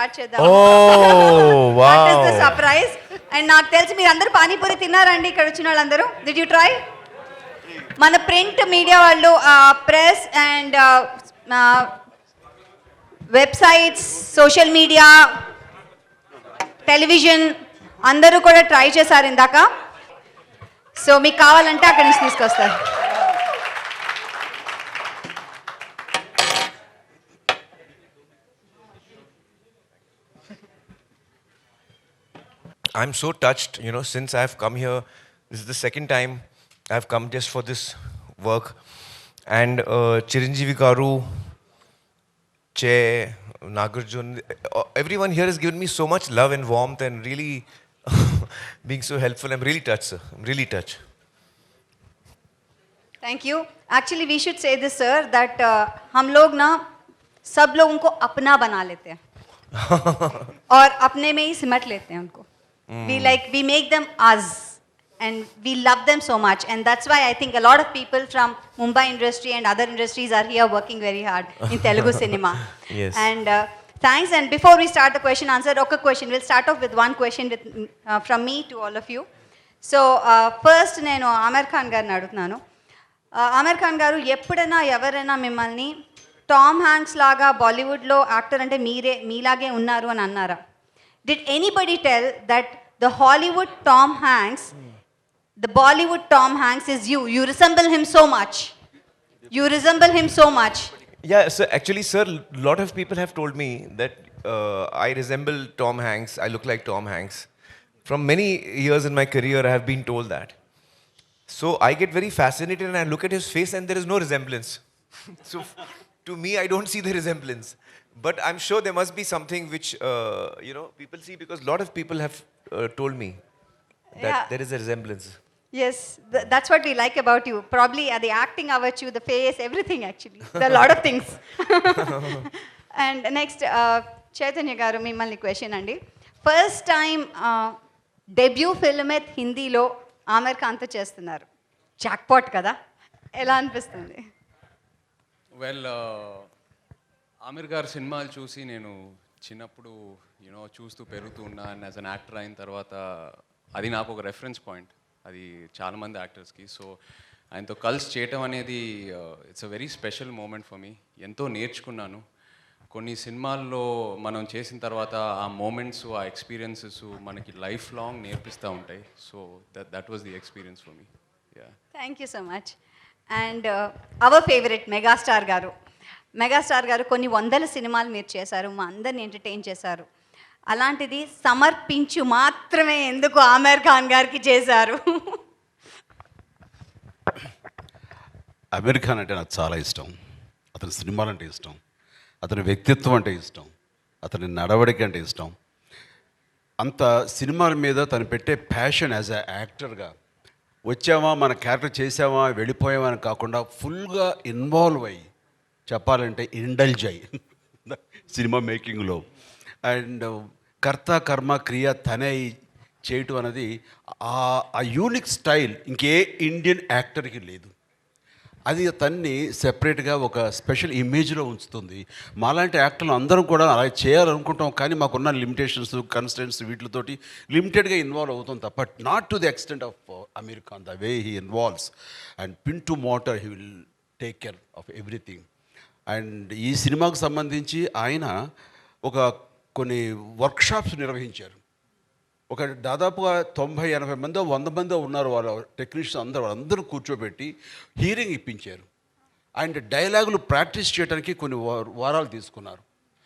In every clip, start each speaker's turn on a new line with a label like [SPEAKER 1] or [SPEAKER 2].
[SPEAKER 1] Start చేద్దాం.
[SPEAKER 2] Oh, wow.
[SPEAKER 1] That is the surprise. And నాకు తెలిసి మీరు అందరూ పానీపూరి తిన్నారండి ఇక్కడ వచ్చిన వాళ్ళందరూ? Did you try? మన ప్రింట్ మీడియా వాళ్ళు, press and websites, social media, television అందరూ కూడా ట్రై చేశారు ఇందాక. సో మీకు కావాలంటే అక్కడి నుంచి తీసుకొస్తారు.
[SPEAKER 2] I'm so touched, since I've come here, this is the second time I've come just for this work. And Chiranjeevi Garu, Che, Nagarjun, everyone here has given me so much love and warmth and really being so helpful. I'm really touched, sir. I'm really touched.
[SPEAKER 1] Thank you. Actually we should say this sir that हम लोग ना सब लोगों को अपना बना लेते हैं और अपने में ही सिमट लेते हैं उनको. We make them us and we love them so much, and that's why I think a lot of people from Mumbai industry and other industries are here working very hard in Telugu cinema.
[SPEAKER 2] Yes.
[SPEAKER 1] And thanks. And before we start the question answer, okay, question, we'll start off with one question with from me to all of you. So first నేను ఆమీర్ ఖాన్ గారిని అడుగుతున్నాను. ఆమీర్ ఖాన్ గారు, ఎప్పుడైనా ఎవరైనా మిమ్మల్ని Tom Hanks లాగా బాలీవుడ్లో actor అంటే మీలాగే ఉన్నారు అని అన్నారా? Did anybody tell that the Hollywood Tom Hanks, the Bollywood Tom Hanks is you? You resemble him so much. You resemble him so much.
[SPEAKER 2] Yeah, so actually, sir, a lot of people have told me that I resemble Tom Hanks. I look like Tom Hanks. From many years in my career, I have been told that. So I get very fascinated and I look at his face and there is no resemblance. So to me, I don't see the resemblance. But I'm sure there must be something which, people see, because a lot of people have told me that there is a resemblance.
[SPEAKER 1] Yes, that's what we like about you. Probably the acting about you, the face, everything actually. There are a lot of things. And next, Chaitanya garu, mimmalni question andi. First time debut film at Hindilo Aamir Khan tho chestunnaru. Jackpot kada? Ela anpistundi?
[SPEAKER 3] Well, Aamir గారి సినిమాలు చూసి నేను చిన్నప్పుడు చూస్తూ పెరుగుతూ ఉన్నా. And as an actor అయిన తర్వాత అది నాకు ఒక రెఫరెన్స్ పాయింట్, అది చాలామంది యాక్టర్స్కి. సో ఆయనతో కలిసి చేయటం అనేది it's a very special moment for me. ఎంతో నేర్చుకున్నాను. కొన్ని సినిమాల్లో మనం చేసిన తర్వాత ఆ మూమెంట్స్, ఆ ఎక్స్పీరియన్సెస్ మనకి లైఫ్ లాంగ్ నేర్పిస్తూ ఉంటాయి. So that was the experience for me.
[SPEAKER 1] Thank you so much. And our favourite megastar గారు కొన్ని వందల సినిమాలు మీరు చేశారు, మా అందరిని ఎంటర్టైన్ చేశారు. అలాంటిది సమర్పించు మాత్రమే ఎందుకు ఆమీర్ ఖాన్ గారికి చేశారు?
[SPEAKER 4] ఆమీర్ ఖాన్ అంటే నాకు చాలా ఇష్టం. అతని సినిమాలు అంటే ఇష్టం, అతని వ్యక్తిత్వం అంటే ఇష్టం, అతని నడవడిక అంటే ఇష్టం. అంత సినిమాల మీద తను పెట్టే ప్యాషన్ యాజ్ ఎ యాక్టర్గా, వచ్చామా మన క్యారెక్టర్ చేసామా వెళ్ళిపోయామా అని కాకుండా ఫుల్గా ఇన్వాల్వ్ అయ్యి, చెప్పాలంటే ఇండల్జ్ అయ్యి సినిమా మేకింగ్లో, అండ్ కర్త కర్మ క్రియ తనే చేయటం అనేది ఆ యూనిక్ స్టైల్ ఇంకే ఇండియన్ యాక్టర్కి లేదు. అది తన్ని సెపరేట్గా ఒక స్పెషల్ ఇమేజ్లో ఉంచుతుంది. మాలాంటి యాక్టర్లు అందరం కూడా అలా చేయాలనుకుంటాం, కానీ మాకున్న లిమిటేషన్స్, కన్స్టెంట్స్ వీటితోటి లిమిటెడ్గా ఇన్వాల్వ్ అవుతాం తప్ప not to the extent of Aamir Khan, the way he involves and pin to motor he will take care of everything. And ఈ సినిమాకు సంబంధించి ఆయన కొన్ని వర్క్షాప్స్ నిర్వహించారు. ఒక దాదాపుగా 90-80 మందో 100 మందో ఉన్నారు వాళ్ళ టెక్నీషియన్స్ వాళ్ళందరూ కూర్చోబెట్టి హీరింగ్ ఇప్పించారు. అండ్ డైలాగులు ప్రాక్టీస్ చేయడానికి కొన్ని వారాలు తీసుకున్నారు.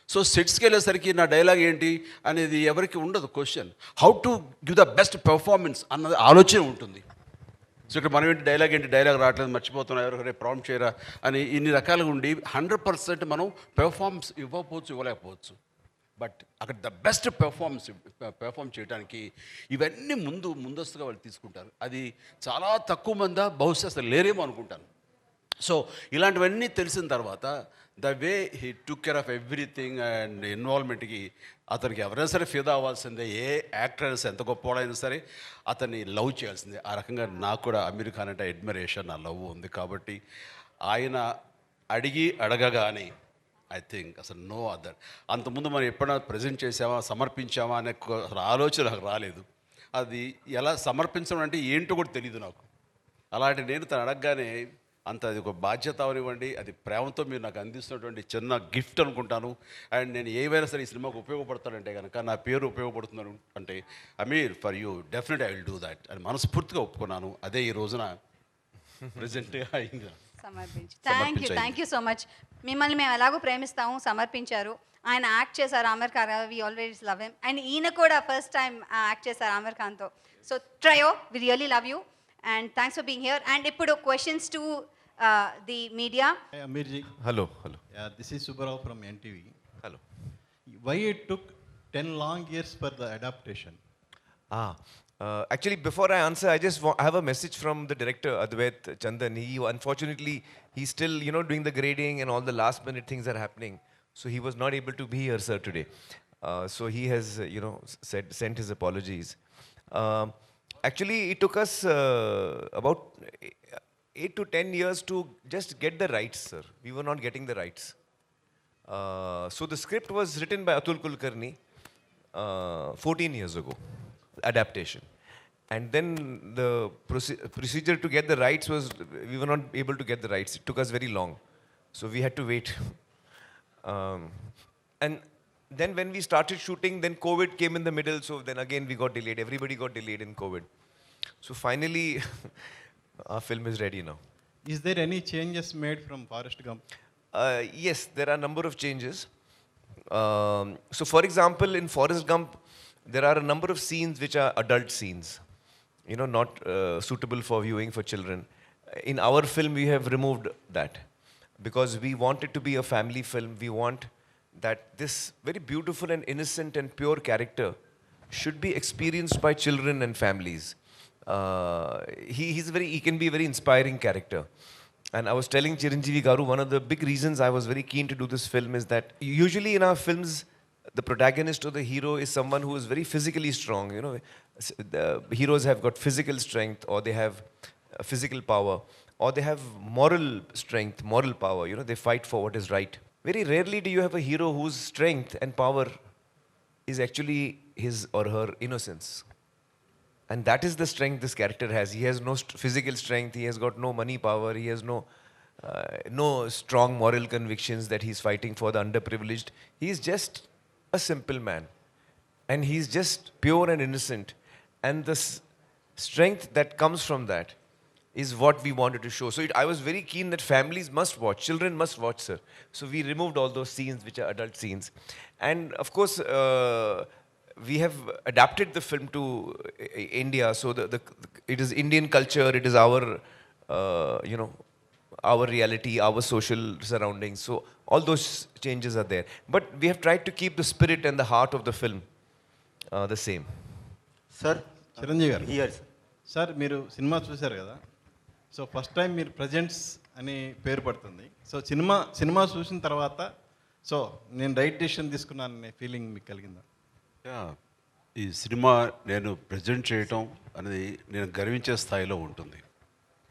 [SPEAKER 4] సో సెట్స్కి వెళ్ళేసరికి నా డైలాగ్ ఏంటి అనేది ఎవరికి ఉండదు question. How to give the best performance అన్నది ఆలోచన ఉంటుంది. సో ఇక్కడ మనం ఏంటి డైలాగ్ రావట్లేదు, మర్చిపోతున్నాం, ఎవరికైనా ప్రాంప్ట్ చేయరా అని ఇన్ని రకాలుగా ఉండి 100% మనం పెర్ఫార్మెన్స్ ఇవ్వలేకపోవచ్చు. బట్ అక్కడ ద బెస్ట్ పెర్ఫార్మ్ చేయడానికి ఇవన్నీ ముందస్తుగా వాళ్ళు తీసుకుంటారు. అది చాలా తక్కువ మంది బహుశా అసలు లేరేమో అనుకుంటాను. సో ఇలాంటివన్నీ తెలిసిన తర్వాత the way he took care of everything and ఇన్వాల్వ్మెంట్కి అతనికి ఎవరైనా సరే ఫిదా అవ్వాల్సిందే. ఏ యాక్టర్ అయినా సరే, ఎంత గొప్పవాడైనా సరే అతన్ని లవ్ చేయాల్సిందే. ఆ రకంగా నాకు కూడా ఆమీర్ ఖాన్ అంటే అడ్మిరేషన్, నా లవ్ ఉంది. కాబట్టి ఆయన అడగగానే ఐ థింక్ అసలు నో అదర్. అంతకుముందు మనం ఎప్పుడైనా ప్రజెంట్ చేసామా, సమర్పించామా అనే అసలు ఆలోచన నాకు రాలేదు. అది ఎలా సమర్పించడం అంటే ఏంటో కూడా తెలియదు నాకు. అలాంటి నేను తను అడగగానే అంత అది ఒక బాధ్యత అవనివ్వండి, అది ప్రేమతో మీరు నాకు అందిస్తున్నటువంటి చిన్న గిఫ్ట్ అనుకుంటాను. అండ్ నేను ఏవైనా సరే ఈ సినిమాకు ఉపయోగపడతానంటే కనుక, నా పేరు ఉపయోగపడుతున్నాను అంటే, Aamir for you definite I will do that అని మనస్ఫూర్తిగా ఒప్పుకున్నాను. అదే ఈ రోజున ప్రెజెంట్గా అయింది.
[SPEAKER 1] సమర్పించి
[SPEAKER 4] సమర్పించాయి.
[SPEAKER 1] Thank you so much. మిమ్మల్ని మేము ఎలాగో ప్రేమిస్తాము, సమర్పించారు. ఆయన యాక్ట్ చేశారు Aamir Khan, we always love him. And ఈయన కూడా ఫస్ట్ టైం యాక్ట్ చేశారు ఆమిర్ ఖాన్తో. So trio, we really love you and thanks for being here. And ఇప్పుడు questions to the media.
[SPEAKER 5] Hi, Amirji.
[SPEAKER 2] Hello.
[SPEAKER 5] Yeah, this is Subbarao from NTV.
[SPEAKER 2] Hello.
[SPEAKER 5] Why it took 10 long years for the adaptation?
[SPEAKER 2] Actually, before I answer, I have a message from the director, Advait Chandan. Unfortunately, he's still, doing the grading and all the last minute things are happening. So he was not able to be here, sir, today. So he has, sent his apologies. Actually, it took us about 8 to 10 years to just get the rights, sir. We were not getting the rights. So the script was written by Atul Kulkarni 14 years ago, adaptation. And then the procedure to get the rights was, we were not able to get the rights. It took us very long. So we had to wait. And then when we started shooting, then COVID came in the middle. So then again we got delayed. Everybody got delayed in COVID. So finally, our film is ready now.
[SPEAKER 5] Is there any changes made from Forrest Gump?
[SPEAKER 2] Yes, there are a number of changes. So for example, in Forrest Gump, there are a number of scenes which are adult scenes, not suitable for viewing for children. In our film, we have removed that because we want it to be a family film. We want that this very beautiful and innocent and pure character should be experienced by children and families. He can be a very inspiring character. And I was telling Chiranjeevi Garu, one of the big reasons I was very keen to do this film is that usually in our films, the protagonist or the hero is someone who is very physically strong. The heroes have got physical strength, or they have physical power, or they have moral strength, moral power. They fight for what is right. Very rarely do you have a hero whose strength and power is actually his or her innocence. And that is the strength this character has. He has no physical strength. He has got no money power. He has no strong moral convictions that he's fighting for the underprivileged. He is just a simple man. And he's just pure and innocent. And the strength that comes from that is what we wanted to show. So I was very keen that families must watch, children must watch, sir. So we removed all those scenes which are adult scenes. And of course, we have adapted the film to India. So it is Indian culture, it is our, our reality, our social surroundings. So all those changes are there. But we have tried to keep the spirit and the heart of the film the same.
[SPEAKER 6] Sir,
[SPEAKER 5] Chiranjeevi గారు,
[SPEAKER 6] here, sir.
[SPEAKER 5] Sir మీరు cinema చూశారు కదా, so first time మీరు presents అని పేరు పడుతుంది. So cinema చూసిన తర్వాత సో నేను రైట్ డెసిషన్ తీసుకున్నాననే ఫీలింగ్ మీకు కలిగిందా?
[SPEAKER 4] ఈ సినిమా నేను ప్రజెంట్ చేయటం అనేది నేను గర్వించే స్థాయిలో ఉంటుంది.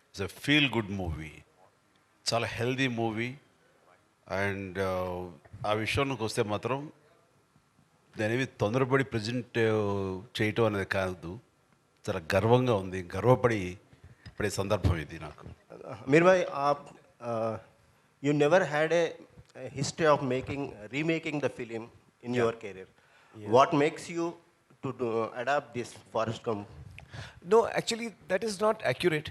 [SPEAKER 4] It's a feel good movie, చాలా హెల్దీ మూవీ. అండ్ ఆ విషయానికి వస్తే మాత్రం నేనేవి తొందరపడి ప్రజెంట్ చేయటం అనేది కాదు, చాలా గర్వంగా ఉంది, గర్వపడి పడే సందర్భం ఇది నాకు.
[SPEAKER 6] Aamir bhai, you never had a history of remaking the film in your career. Yeah. What makes you to adapt this Forrest Gump?
[SPEAKER 2] No, actually, that is not accurate.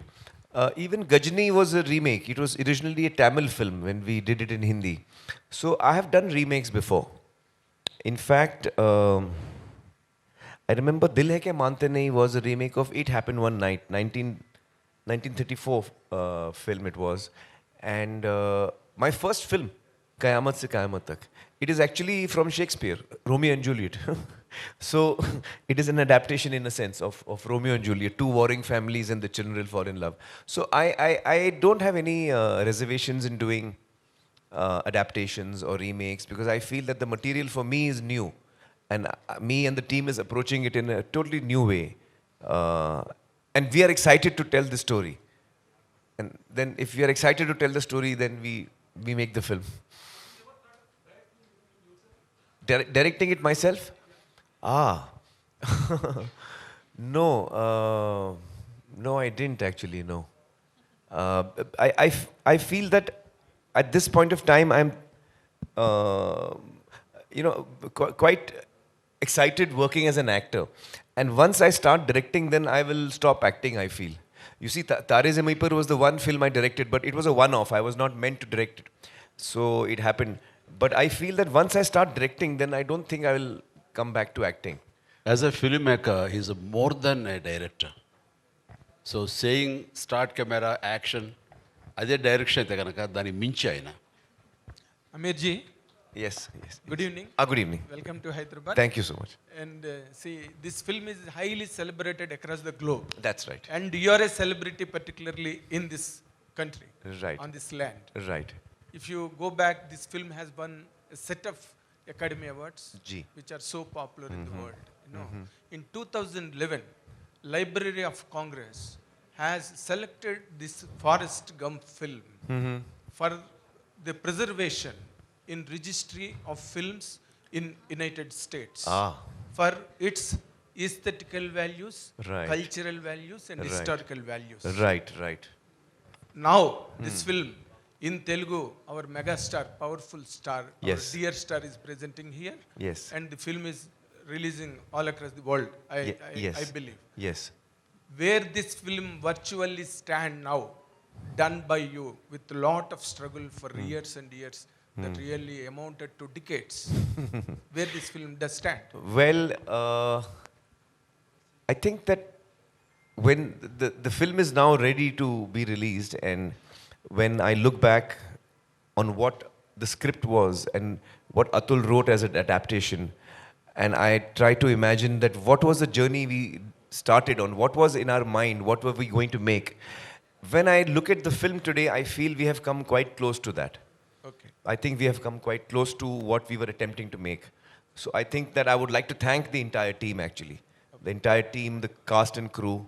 [SPEAKER 2] Even Gajni was a remake. It was originally a Tamil film when we did it in Hindi. So I have done remakes before. In fact, I remember Dil Hai Ke Mante Nahi was a remake of It Happened One Night, 1934 film it was. And my first film, Qayamat Se Qayamat Tak, it is actually from Shakespeare, Romeo and Juliet. So it is an adaptation in a sense of Romeo and Juliet, two warring families and the children fall in love. So I don't have any reservations in doing adaptations or remakes because I feel that the material for me is new. And me and the team is approaching it in a totally new way. And we are excited to tell the story. And then if we are excited to tell the story, then we make the film. directing it myself? Ah. No. No, I didn't actually, no. Uh, I feel that at this point of time, I'm, uh, quite excited working as an actor. And once I start directing, then I will stop acting, I feel. You see, Tare Zameen Par was the one film I directed, but it was a one-off. I was not meant to direct it. So it happened. But I feel that once I start directing, then I don't think I will come back to acting.
[SPEAKER 4] As a filmmaker, he's more than a director. So saying start camera, action, అదే direction అయితే కనుక దాన్ని మించి ఆయన.
[SPEAKER 7] Aamir ji,
[SPEAKER 2] Yes, yes.
[SPEAKER 7] good evening.
[SPEAKER 2] Good evening.
[SPEAKER 7] Welcome to Hyderabad.
[SPEAKER 2] Thank you so much.
[SPEAKER 7] And see, this film is highly celebrated across the globe.
[SPEAKER 2] That's right.
[SPEAKER 7] And you are a celebrity, particularly in this country,
[SPEAKER 2] Right.
[SPEAKER 7] on this land.
[SPEAKER 2] Right.
[SPEAKER 7] If you go back, this film has won a set of Academy Awards,
[SPEAKER 2] Ji.
[SPEAKER 7] which are so popular in the world. You know, in 2011, Library of Congress has selected this Forrest Gump film for the preservation in registry of films in United States for its aesthetical values,
[SPEAKER 2] Right.
[SPEAKER 7] cultural values, and
[SPEAKER 2] Right.
[SPEAKER 7] historical values.
[SPEAKER 2] Right, right.
[SPEAKER 7] Now, this film in Telugu, our mega star, powerful star,
[SPEAKER 2] Yes.
[SPEAKER 7] our dear star is presenting here.
[SPEAKER 2] Yes.
[SPEAKER 7] And the film is releasing all across the world,
[SPEAKER 2] Yes.
[SPEAKER 7] I believe.
[SPEAKER 2] Yes.
[SPEAKER 7] Where this film virtually stand now, done by you with a lot of struggle for years and years, that really amounted to decades. Where this film does stand.
[SPEAKER 2] Well, I think that when the film is now ready to be released, and when I look back on what the script was and what Atul wrote as an adaptation, and I try to imagine that what was the journey we started on, what was in our mind, what were we going to make. When I look at the film today, I feel we have come quite close to that.
[SPEAKER 7] Okay.
[SPEAKER 2] I think we have come quite close to what we were attempting to make. So I think that I would like to thank the entire team actually. The entire team, the cast and crew,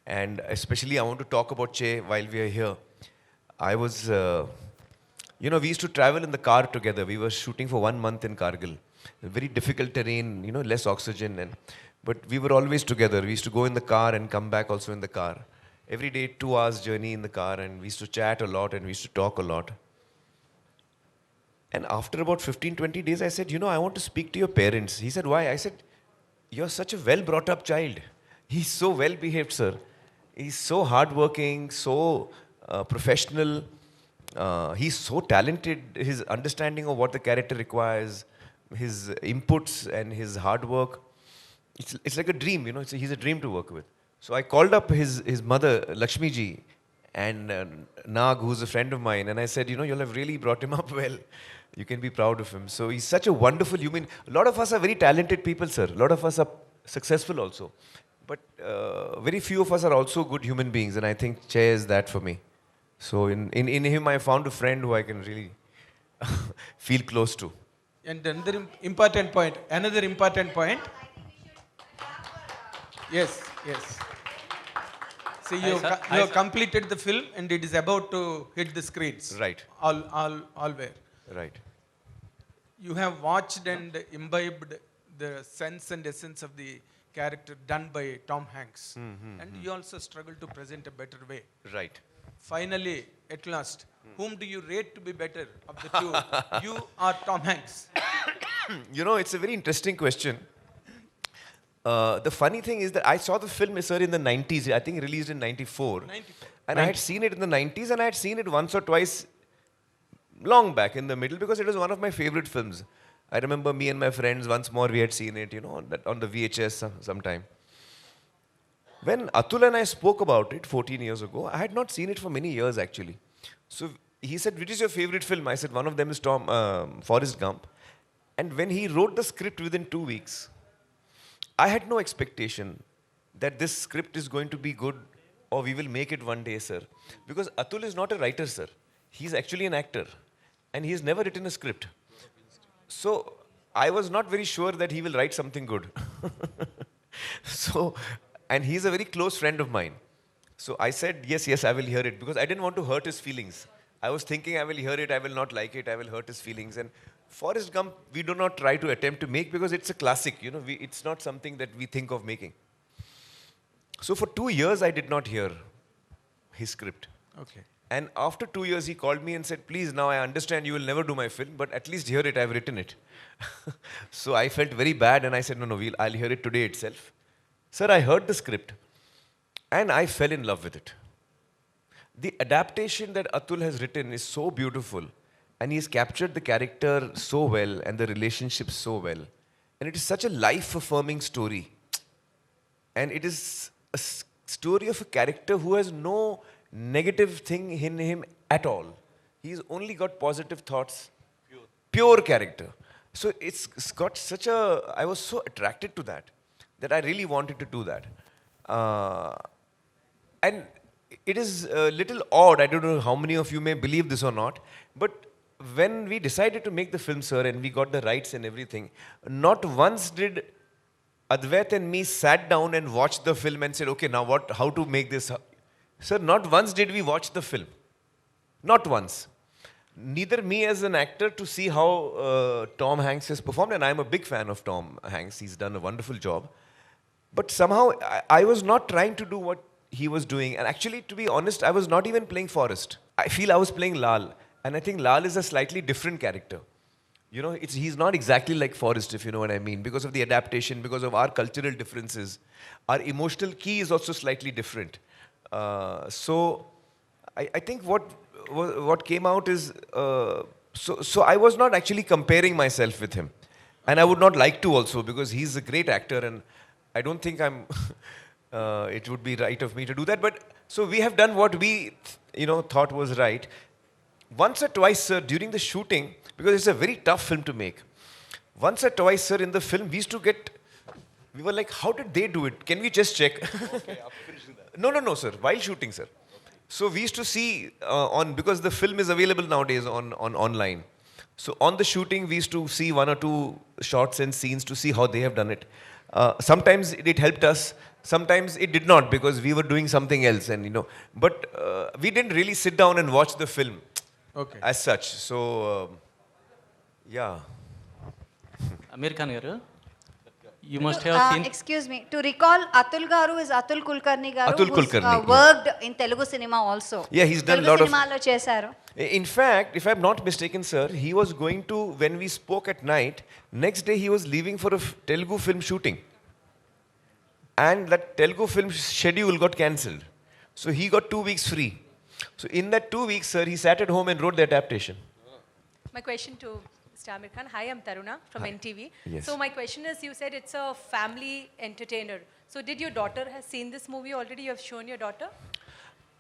[SPEAKER 2] and especially I want to talk about Che while we are here. I was, we used to travel in the car together. We were shooting for 1 month in Kargil. Very difficult terrain, less oxygen, but we were always together. We used to go in the car and come back also in the car. Every day, 2 hours journey in the car, and we used to chat a lot and we used to talk a lot. And after about 15, 20 days, I said, I want to speak to your parents. He said, why? I said, you're such a well brought up child. He's so well behaved, sir. He's so hardworking, so professional. He's so talented. His understanding of what the character requires, his inputs and his hard work. It's like a dream, he's a dream to work with. So I called up his mother, Lakshmi ji, and Nag, who's a friend of mine, and I said, you'll have really brought him up well. You can be proud of him. So he's such a wonderful human. A lot of us are very talented people, sir. A lot of us are successful also. But very few of us are also good human beings, and I think Che is that for me. So in him, I found a friend who I can really feel close to.
[SPEAKER 7] And another important point. Yes. See, you have completed the film and it is about to hit the screens.
[SPEAKER 2] Right.
[SPEAKER 7] All where.
[SPEAKER 2] Right.
[SPEAKER 7] You have watched and imbibed the sense and essence of the character done by Tom Hanks. And you also struggle to present a better way.
[SPEAKER 2] Right.
[SPEAKER 7] Finally, at last, whom do you rate to be better of the two? You or Tom Hanks?
[SPEAKER 2] It's a very interesting question. The funny thing is that I saw the film, sir, in the 90s. I think released in 94.
[SPEAKER 7] 94.
[SPEAKER 2] And I had seen it in the 90s, and I had seen it once or twice long back in the middle because it was one of my favorite films. I remember me and my friends, once more we had seen it, on the VHS sometime. When Atul and I spoke about it 14 years ago, I had not seen it for many years actually. So he said, which is your favorite film? I said, one of them is Forrest Gump. And when he wrote the script within 2 weeks, I had no expectation that this script is going to be good or we will make it one day, sir. Because Atul is not a writer, sir. He's actually an actor. And he has never written a script. So I was not very sure that he will write something good. And he's a very close friend of mine. So I said, yes, I will hear it. Because I didn't want to hurt his feelings. I was thinking I will hear it, I will not like it, I will hurt his feelings. And Forrest Gump, we do not try to attempt to make because it's a classic, you know, it's not something that we think of making. So for 2 years, I did not hear his script.
[SPEAKER 7] Okay.
[SPEAKER 2] And after 2 years, he called me and said, please, now I understand you will never do my film, but at least hear it, I've written it. So I felt very bad and I said, no, I'll hear it today itself. Sir, I heard the script and I fell in love with it. The adaptation that Atul has written is so beautiful and he's captured the character so well and the relationship so well. And it is such a life-affirming story. And it is a story of a character who has no negative thing in him at all. He's only got positive thoughts. Pure character. So it's got such a... I was so attracted to that I really wanted to do that. And it is a little odd. I don't know how many of you may believe this or not. But when we decided to make the film, sir, and we got the rights and everything, not once did Advait and me sat down and watched the film and said, okay, now what? How to make this? Sir, not once did we watch the film. Not once. Neither me as an actor to see how Tom Hanks has performed, and I'm a big fan of Tom Hanks. He's done a wonderful job. But somehow, I was not trying to do what he was doing. And actually, to be honest, I was not even playing Forrest. I feel I was playing Laal. And I think Laal is a slightly different character. You know, he's not exactly like Forrest, if you know what I mean, because of the adaptation, because of our cultural differences. Our emotional key is also slightly different. So I think what came out is, so I was not actually comparing myself with him. And I would not like to also, because he's a great actor and I don't think it would be right of me to do that. But so we have done what we, thought was right. Once or twice, sir, during the shooting, because it's a very tough film to make. Once or twice, sir, in the film, we were like, how did they do it? Can we just check? Okay, after finishing that. No, sir, while shooting, sir. So we used to see because the film is available nowadays on online. So on the shooting, we used to see 1 or 2 shots and scenes to see how they have done it. Sometimes it helped us. Sometimes it did not because we were doing something else, but we didn't really sit down and watch the film as such. So, yeah.
[SPEAKER 8] Aamir Khan garu, you must have seen.
[SPEAKER 1] Excuse me. To recall, Atul Garu is Atul Kulkarni Garu,
[SPEAKER 2] Atul
[SPEAKER 1] who's
[SPEAKER 2] Kulkarni,
[SPEAKER 1] worked in Telugu cinema also.
[SPEAKER 2] Yeah, he's done a lot of...
[SPEAKER 1] Telugu cinema lo chesaru.
[SPEAKER 2] In fact, if I'm not mistaken, sir, he was going to, when we spoke at night, next day he was leaving for a Telugu film shooting. And that Telugu film schedule got cancelled. So he got 2 weeks free. So in that 2 weeks, sir, he sat at home and wrote the adaptation.
[SPEAKER 9] My question to Mr. Aamir Khan. Hi, I'm Taruna from NTV.
[SPEAKER 2] Yes.
[SPEAKER 9] So my question is, you said it's a family entertainer. So did your daughter has seen this movie already? You have shown your daughter?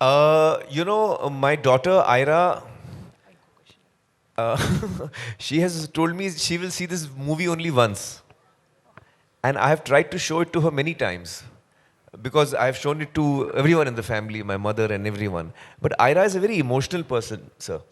[SPEAKER 2] My daughter, Ira, she has told me she will see this movie only once. And I have tried to show it to her many times. Because I have shown it to everyone in the family, my mother and everyone. But Ira is a very emotional person, sir.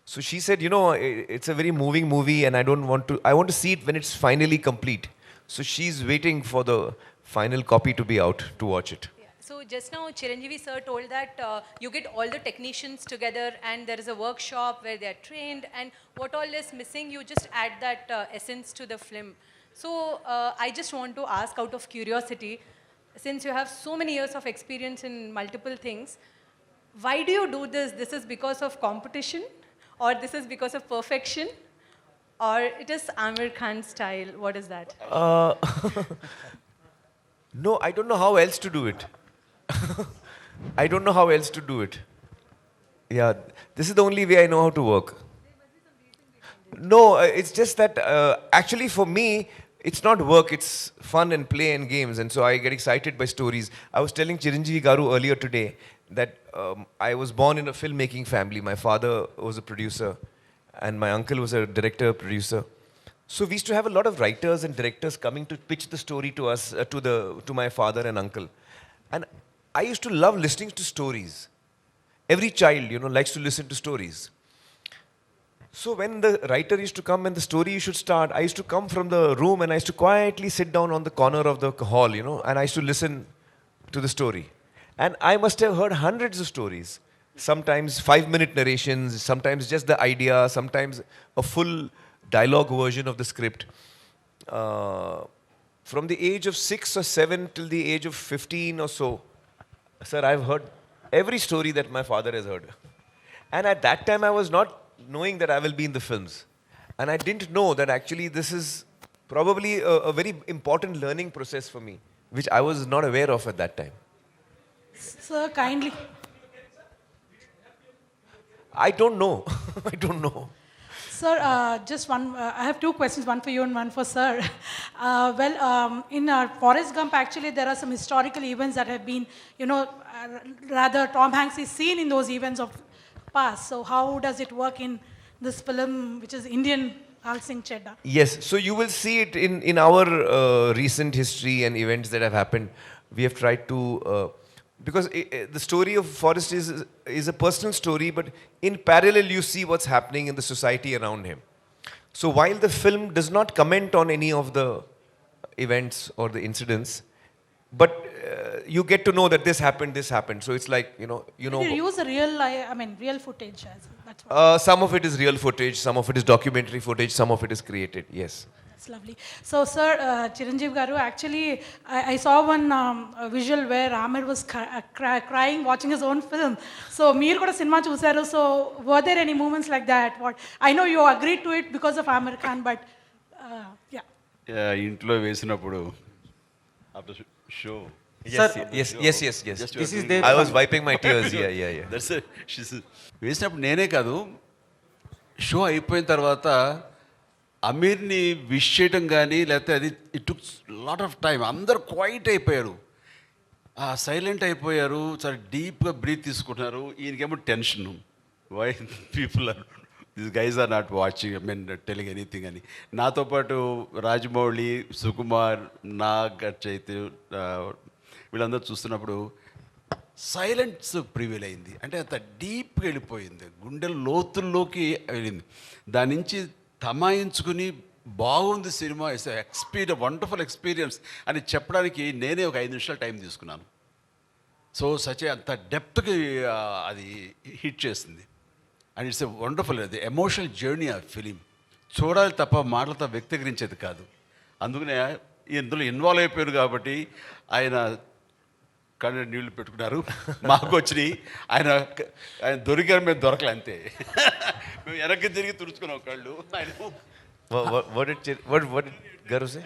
[SPEAKER 2] So she said, it's a very moving movie and I want to see it when it's finally complete. So she's waiting for the final copy to be out to watch it.
[SPEAKER 9] Yeah. So just now Chiranjeevi sir told that you get all the technicians together and there is a workshop where they are trained, and what all is missing, you just add that essence to the film. So I just want to ask out of curiosity, since you have so many years of experience in multiple things, why do you do this? This is because of competition, or this is because of perfection, or it is Aamir Khan style? What is that?
[SPEAKER 2] No, I don't know how else to do it. I don't know how else to do it. Yeah, this is the only way I know how to work. No, it's just that actually for me, it's not work, it's fun and play and games. And so I get excited by stories. I was telling Chiranjeevi Garu earlier today that I was born in a filmmaking family. My father was a producer and my uncle was a director, producer. So we used to have a lot of writers and directors coming to pitch the story to us, to my father and uncle. And I used to love listening to stories. Every child, likes to listen to stories. So when the writer used to come and the story should start, I used to come from the room and I used to quietly sit down on the corner of the hall, and I used to listen to the story. And I must have heard hundreds of stories. Sometimes 5-minute narrations, sometimes just the idea, sometimes a full dialogue version of the script. From the age of 6 or 7 till the age of 15 or so, sir, I've heard every story that my father has heard. And at that time, I was not knowing that I will be in the films. And I didn't know that actually this is probably a very important learning process for me, which I was not aware of at that time.
[SPEAKER 10] Sir, kindly.
[SPEAKER 2] I don't know. I don't know.
[SPEAKER 10] Sir, just one, I have two questions, one for you and one for sir. In Forrest Gump, actually, there are some historical events that have been, rather Tom Hanks is seen in those events of past. So how does it work in this film, which is Indian Laal Singh Chaddha?
[SPEAKER 2] Yes, so you will see it in our recent history and events that have happened. We have tried to, because the story of Forrest is a personal story, but in parallel you see what's happening in the society around him. So while the film does not comment on any of the events or the incidents, but you get to know that this happened. So it's like, you know.
[SPEAKER 10] Did you use real footage as well? That's what.
[SPEAKER 2] Some of it is real footage, some of it is documentary footage, some of it is created, yes.
[SPEAKER 10] That's lovely. So, sir, Chiranjeevi garu, actually, I saw one visual where Aamir was crying watching his own film. So, meer kuda cinema chusaru. So, were there any moments like that? I know you agreed to it because of Aamir Khan, but yeah.
[SPEAKER 4] ఇంట్లో వేసినప్పుడు after show.
[SPEAKER 2] Yes.
[SPEAKER 4] This is
[SPEAKER 2] I was wiping my tears. Yeah.
[SPEAKER 4] That's it. వేసినప్పుడు నేనే కాదు, show అయిపోయిన తర్వాత అమీర్ని wish చేయడం కానీ లేకపోతే అది it took lot of time. అందరు క్వైట్ అయిపోయారు, సైలెంట్ అయిపోయారు, చాలా డీప్గా బ్రీత్ తీసుకుంటున్నారు. ఈయనకేమో tension, why people are this guys are not watching, telling anything అని. నాతో పాటు రాజమౌళి, సుకుమార్, నాగ్ చైతన్య వీళ్ళందరూ చూస్తున్నప్పుడు సైలెన్స్ ప్రివేల్ అయింది. అంటే అంత డీప్గా వెళ్ళిపోయింది, గుండెల లోతుల్లోకి వెళ్ళింది. దాని నుంచి తమాయించుకుని బాగుంది సినిమా, ఇట్స్ వండర్ఫుల్ ఎక్స్పీరియన్స్ అని చెప్పడానికి నేనే ఒక 5 నిమిషాలు టైం తీసుకున్నాను. సో అంత డెప్త్కి అది హిట్ చేసింది. అండ్ ఇట్స్ ఎ వండర్ఫుల్, అది ఎమోషనల్ జర్నీ ఆ ఫిలిం. చూడాలి తప్ప మాటలతో వ్యక్తీకరించేది కాదు. అందుకనే ఇందులో ఇన్వాల్వ్ అయిపోయారు కాబట్టి ఆయన కళ్ళు నీళ్లు పెట్టుకున్నారు, మాకు వచ్చినాయి. ఆయన దొరికారు, మేము దొరకలే అంతే. మేము వెనక్కి తిరిగి తుడుచుకున్నాం కళ్ళు.
[SPEAKER 2] What did Garu say?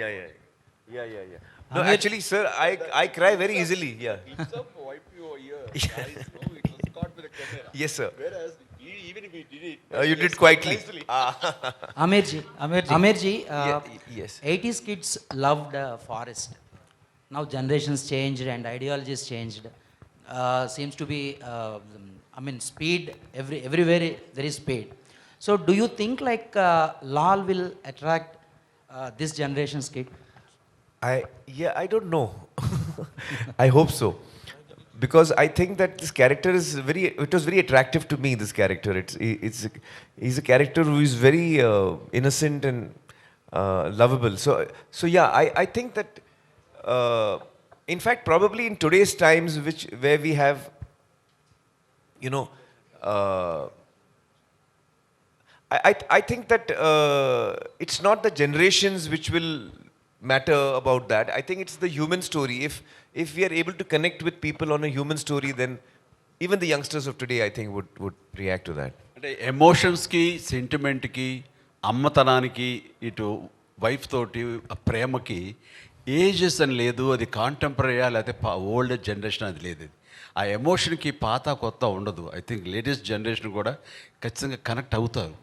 [SPEAKER 2] Yeah. No, actually, sir, I cry very easily. Yeah.
[SPEAKER 4] Wipe your ear. Guys, no, it was caught with a camera.
[SPEAKER 2] Yes, sir.
[SPEAKER 4] Whereas even if we did it,
[SPEAKER 2] You did quietly.
[SPEAKER 11] Amirji,
[SPEAKER 2] Yes.
[SPEAKER 11] 80s kids loved Forest. Now generations changed and ideologies changed. Seems to be, speed, everywhere there is speed. So do you think like Laal will attract this generation's kid?
[SPEAKER 2] I don't know. I hope so. Because I think that this character it was very attractive to me, this character. He's a character who is very innocent and lovable. So yeah, I think that, in fact, probably in today's times, where we have, I think that it's not the generations which will matter about that. I think it's the human story. If we are able to connect with people on a human story, then even the youngsters of today, I think, would react to that.
[SPEAKER 4] అంటే ఎమోషన్స్కి, సెంటిమెంట్కి, అమ్మతనానికి, ఇటు wife తోటి ఆ ప్రేమకి ages అని లేదు. అది కాంటెంపరీయా లేకపోతే old generation అది లేదు. ఆ ఎమోషన్కి పాత కొత్త ఉండదు. ఐ థింక్ లేటెస్ట్ జనరేషన్ కూడా ఖచ్చితంగా కనెక్ట్ అవుతారు.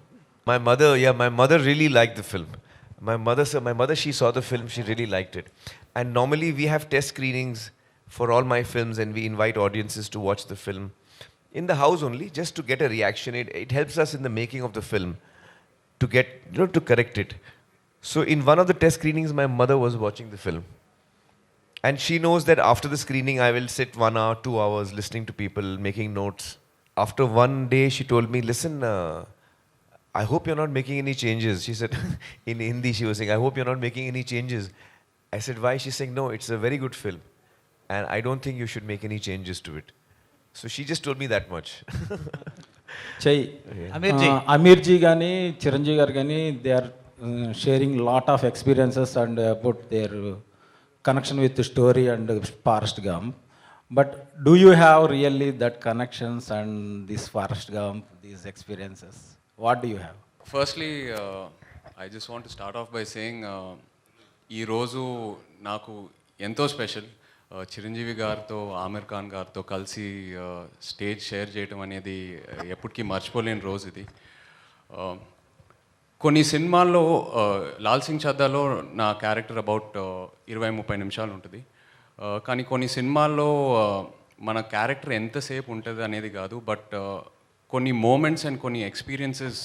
[SPEAKER 2] My mother really liked the film. My mother, she saw the film, she really liked it. And normally we have test screenings for all my films, and we invite audiences to watch the film in the house only, just to get a reaction. It helps us in the making of the film to get, to correct it. So in one of the test screenings, my mother was watching the film. And she knows that after the screening, I will sit 1 hour, 2 hours listening to people, making notes. After one day, she told me, listen, I hope you're not making any changes. She said, in Hindi she was saying, I hope you're not making any changes. I said, why? She's saying, no, it's a very good film. And I don't think you should make any changes to it. So she just told me that much.
[SPEAKER 12] చెయ్యి
[SPEAKER 11] అమీర్జీ.
[SPEAKER 12] అమీర్జీ కానీ చిరంజీవి గారు కానీ they are sharing lot of experiences and about their connection with story and Forrest Gump. But do you have really that connections and this Forrest Gump, these experiences, what do you have?
[SPEAKER 3] Firstly I just want to start off by saying ఈరోజు నాకు ఎంతో special. Chiranjeevi గారితో ఆమిర్ ఖాన్ గారితో కలిసి stage share చేయడం అనేది ఎప్పటికీ మర్చిపోలేని రోజు ఇది. కొన్ని సినిమాల్లో లాల్ సింగ్ చద్దాలో నా క్యారెక్టర్ అబౌట్ 20-30 నిమిషాలు ఉంటుంది. కానీ కొన్ని సినిమాల్లో మన క్యారెక్టర్ ఎంతసేపు ఉంటుంది అనేది కాదు, బట్ కొన్ని మూమెంట్స్ అండ్ కొన్ని ఎక్స్పీరియన్సెస్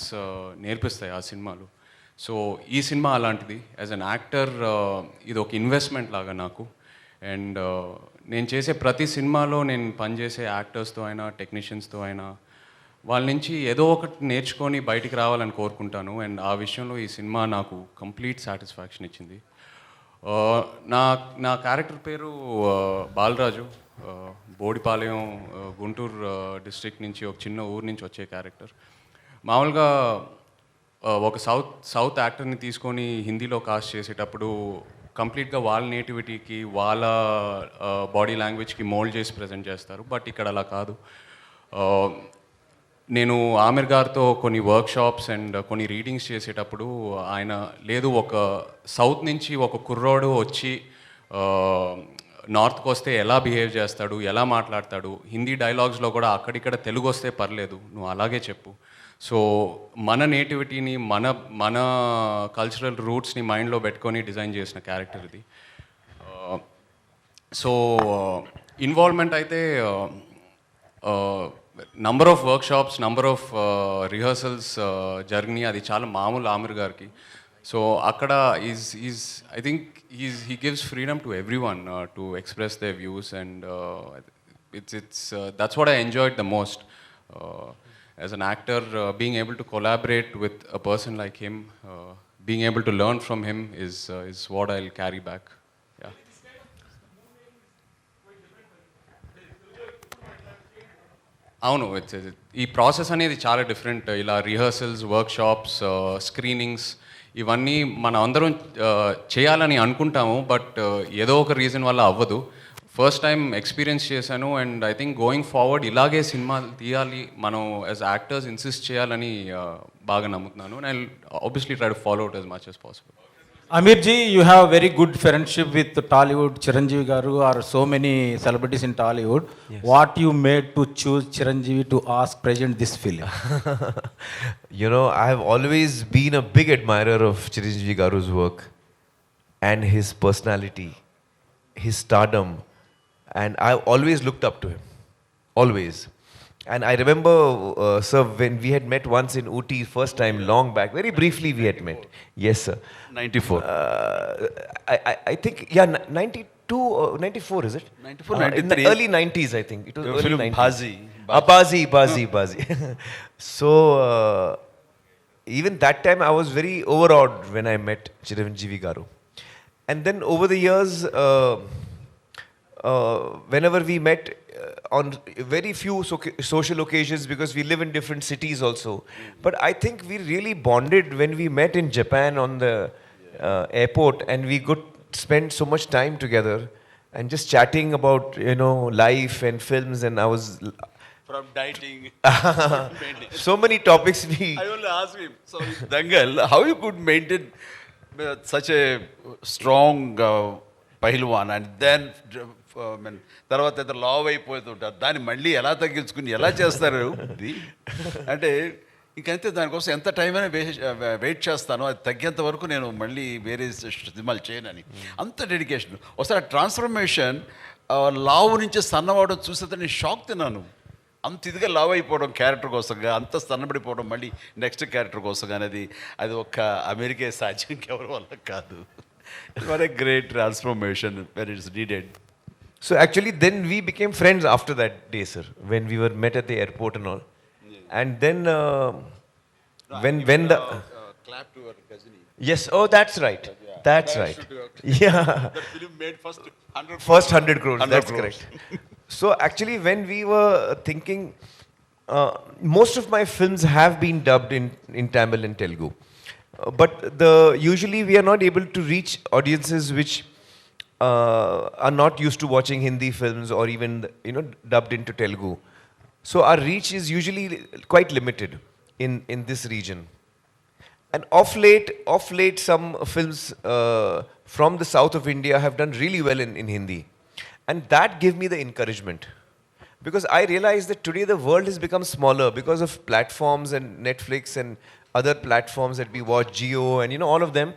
[SPEAKER 3] నేర్పిస్తాయి ఆ సినిమాలు. సో ఈ సినిమా అలాంటిది. యాజ్ అన్ యాక్టర్ ఇది ఒక ఇన్వెస్ట్మెంట్ లాగా నాకు. అండ్ నేను చేసే ప్రతి సినిమాలో నేను పనిచేసే యాక్టర్స్తో అయినా టెక్నీషియన్స్తో అయినా వాళ్ళ నుంచి ఏదో ఒకటి నేర్చుకొని బయటికి రావాలని కోరుకుంటాను. అండ్ ఆ విషయంలో ఈ సినిమా నాకు కంప్లీట్ సాటిస్ఫాక్షన్ ఇచ్చింది. నా నా క్యారెక్టర్ పేరు బాలరాజు. బోడిపాలెం, గుంటూరు డిస్ట్రిక్ట్ నుంచి, ఒక చిన్న ఊరు నుంచి వచ్చే క్యారెక్టర్. మామూలుగా ఒక సౌత్ యాక్టర్ని తీసుకొని హిందీలో కాస్ట్ చేసేటప్పుడు కంప్లీట్గా వాళ్ళ నేటివిటీకి, వాళ్ళ బాడీ లాంగ్వేజ్కి మోల్డ్ చేసి ప్రజెంట్ చేస్తారు. బట్ ఇక్కడ అలా కాదు. నేను ఆమిర్ గారితో కొన్ని వర్క్షాప్స్ అండ్ కొన్ని రీడింగ్స్ చేసేటప్పుడు ఆయన లేదు, ఒక సౌత్ నుంచి ఒక కుర్రోడు వచ్చి నార్త్కి వస్తే ఎలా బిహేవ్ చేస్తాడు, ఎలా మాట్లాడతాడు, హిందీ డైలాగ్స్లో కూడా అక్కడిక్కడ తెలుగు వస్తే పర్లేదు, నువ్వు అలాగే చెప్పు. సో మన నేటివిటీని, మన కల్చరల్ రూట్స్ని మైండ్లో పెట్టుకొని డిజైన్ చేసిన క్యారెక్టర్ ఇది. సో ఇన్వాల్వ్మెంట్ అయితే number of workshops, number of rehearsals జరిగినాయి. అది చాలా మామూలు ఆమిర్ గారికి. సో అక్కడ I think he gives freedom to everyone to express their views, and that's what I enjoyed the most. As an actor, being able to collaborate with a person like him, being able to learn from him is what I'll carry back. Yeah. అవును, ఈ process అనేది చాలా different. ఇలా rehearsals, workshops, screenings ఇవన్నీ మనం అందరం చేయాలని అనుకుంటాము, బట్ ఏదో ఒక రీజన్ వల్ల అవ్వదు. ఫస్ట్ టైం ఎక్స్పీరియన్స్ చేశాను. And I think going forward ఇలాగే సినిమాలు తీయాలి, మనం యాజ్ యాక్టర్స్ ఇన్సిస్ట్ చేయాలని బాగా నమ్ముతున్నాను. And obviously try to follow it as much as possible.
[SPEAKER 12] Amirji, you have very good friendship with Tollywood, Chiranjeevi garu, or so many celebrities in Tollywood. Yes. What you made to choose Chiranjeevi to ask present this film?
[SPEAKER 2] You know, I have always been a big admirer of Chiranjeevi garu's work and his personality, his stardom, and I've always looked up to him, always. And I remember, sir, when we had met once in Ooty, first time, long back, very briefly we had met. Yes, sir.
[SPEAKER 4] 94.
[SPEAKER 2] I think, yeah, 92 or 94, is it?
[SPEAKER 4] 94,
[SPEAKER 2] in the early 90s, I think. It was
[SPEAKER 4] Your
[SPEAKER 2] early
[SPEAKER 4] film
[SPEAKER 2] 90s. Bazi. So, even that time, I was very overawed when I met Chiranjeevi garu. And then over the years, whenever we met, on very few social occasions, because we live in different cities also. But I think we really bonded when we met in Japan on the airport, and we could spend so much time together and just chatting about, you know, life and films. And I was
[SPEAKER 4] From dieting.
[SPEAKER 2] so many topics we.
[SPEAKER 4] I only asked him, sorry, Dangal, how you could maintain such a strong పహిల్వాన్, and then తర్వాత అయితే లావ్ అయిపోతుంటారు, దాన్ని మళ్ళీ ఎలా తగ్గించుకుని ఎలా చేస్తారు ఇది అంటే ఇంకంతే. దానికోసం ఎంత టైం అయినా వెయిట్ చేస్తాను, అది తగ్గేంత వరకు నేను మళ్ళీ వేరే సినిమాలు చేయనని. అంత డెడికేషన్. ఒకసారి ట్రాన్స్ఫర్మేషన్ లావు నుంచి సన్నవడం చూసేది నేను షాక్ తిన్నాను. అంత ఇదిగా లావ్ అయిపోవడం క్యారెక్టర్ కోసంగా, అంత సన్నబడిపోవడం మళ్ళీ నెక్స్ట్ క్యారెక్టర్ కోసం అనేది అది ఒక్క అమెరికా సాధ్యం, ఎవరి వల్ల కాదు. What a great transformation when it's needed.
[SPEAKER 2] So actually then we became friends after that day, sir, when we were met at the airport and all. Yeah. And then when the
[SPEAKER 4] clap to her cousin.
[SPEAKER 2] Yes, oh that's right. Yeah. That's right. Yeah.
[SPEAKER 4] That film made first 100
[SPEAKER 2] first 100 crores.
[SPEAKER 4] 100
[SPEAKER 2] That's
[SPEAKER 4] crores.
[SPEAKER 2] correct. So actually when we were thinking Most of my films have been dubbed in Tamil and Telugu. But usually we are not able to reach audiences which are not used to watching Hindi films or even dubbed into Telugu. So our reach is usually quite limited in this region. And of late, some films from the south of India have done really well in Hindi. And that gave me the encouragement. Because I realized that today the world has become smaller because of platforms and Netflix and other platforms that we watch, Jio and all of them,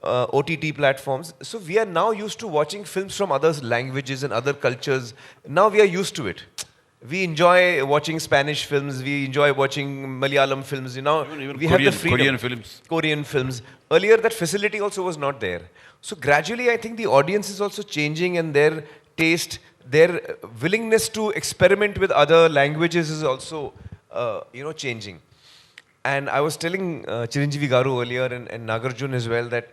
[SPEAKER 2] OTT platforms. So we are now used to watching films from other languages and other cultures. Now we are used to it. We enjoy watching Spanish films. We enjoy watching Malayalam films.
[SPEAKER 4] Even
[SPEAKER 2] we have the freedom.
[SPEAKER 4] Korean films.
[SPEAKER 2] Korean films. Earlier, that facility also was not there. So gradually, I think the audience is also changing, and their taste, their willingness to experiment with other languages is also, changing. And I was telling Chiranjeevi Garu earlier and Nagarjun as well that,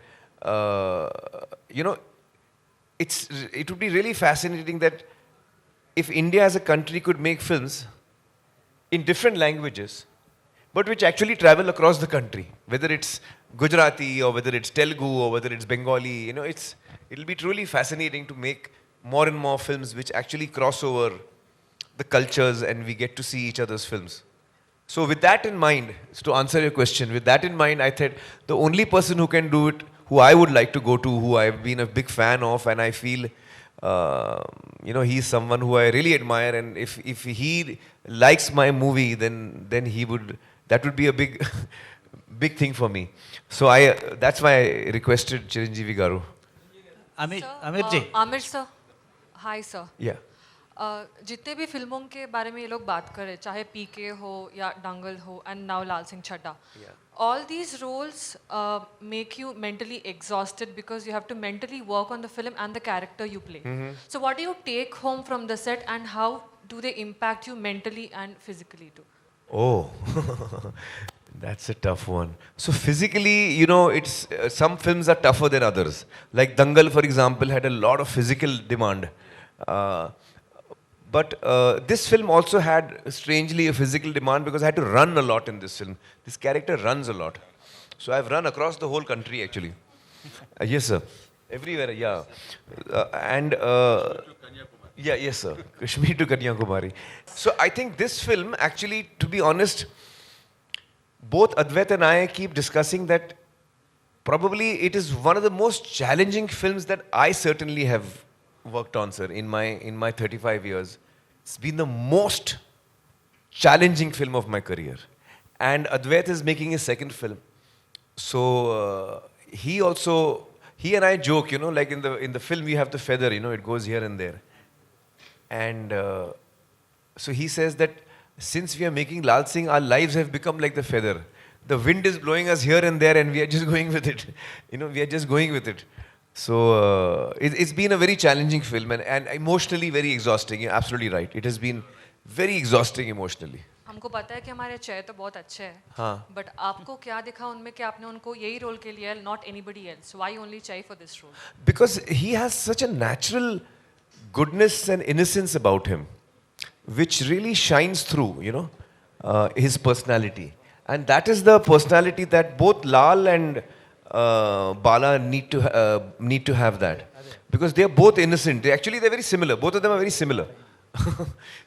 [SPEAKER 2] it would be really fascinating that if India as a country could make films in different languages, but which actually travel across the country, whether it's Gujarati or whether it's Telugu or whether it's Bengali, it'll be truly fascinating to make more and more films which actually cross over the cultures and we get to see each other's films. So with that in mind, to answer your question, with that in mind, I thought the only person who can do it, who I would like to go to, who I've been a big fan of, and I feel, he's someone who I really admire, and if he likes my movie, then that would be a big, big thing for me. So that's why I requested Chiranjeevi Garu.
[SPEAKER 13] Aamir ji.
[SPEAKER 14] Aamir sir, hi sir.
[SPEAKER 2] Yeah.
[SPEAKER 14] जितने भी फिल्मों के बारे में ये लोग बात कर रहे, चाहे पीके हो या दंगल हो and now Laal Singh Chaddha, all these roles make you mentally exhausted because you have to mentally work on the film and the character you play. So what do you take home from the set and how do they impact you mentally and physically too?
[SPEAKER 2] Oh, that's a tough one. So physically, it's some films are tougher than others. Like Dangal, for example, had a lot of physical demand. But this film also had, strangely, a physical demand because I had to run a lot in this film. This character runs a lot. So I've run across the whole country, actually. Yes, sir. Everywhere, yeah. Yes, sir. Kashmir to Kanyakumari. So I think this film, actually, to be honest, both Advait and I keep discussing that probably it is one of the most challenging films that I certainly have worked on, sir, in my 35 years. It's been the most challenging film of my career. And Advait is making his second film. So he and I joke, like in the film you have the feather, it goes here and there. And so he says that since we are making Laal Singh, our lives have become like the feather. The wind is blowing us here and there and we are just going with it. We are just going with it. So it's been a very challenging film and emotionally very exhausting. You're absolutely right. It has been very exhausting emotionally.
[SPEAKER 14] हमको पता है कि हमारे चय तो बहुत अच्छे हैं,
[SPEAKER 2] हाँ.
[SPEAKER 14] But आपको क्या दिखा उनमें कि आपने उनको यही रोल के लिए, not anybody else? Why only Chai for this role?
[SPEAKER 2] Because he has such a natural goodness and innocence about him, which really shines through, his personality. And that is the personality that both Lal and Bala need to have that. Because they are both innocent. They're very similar. Both of them are very similar.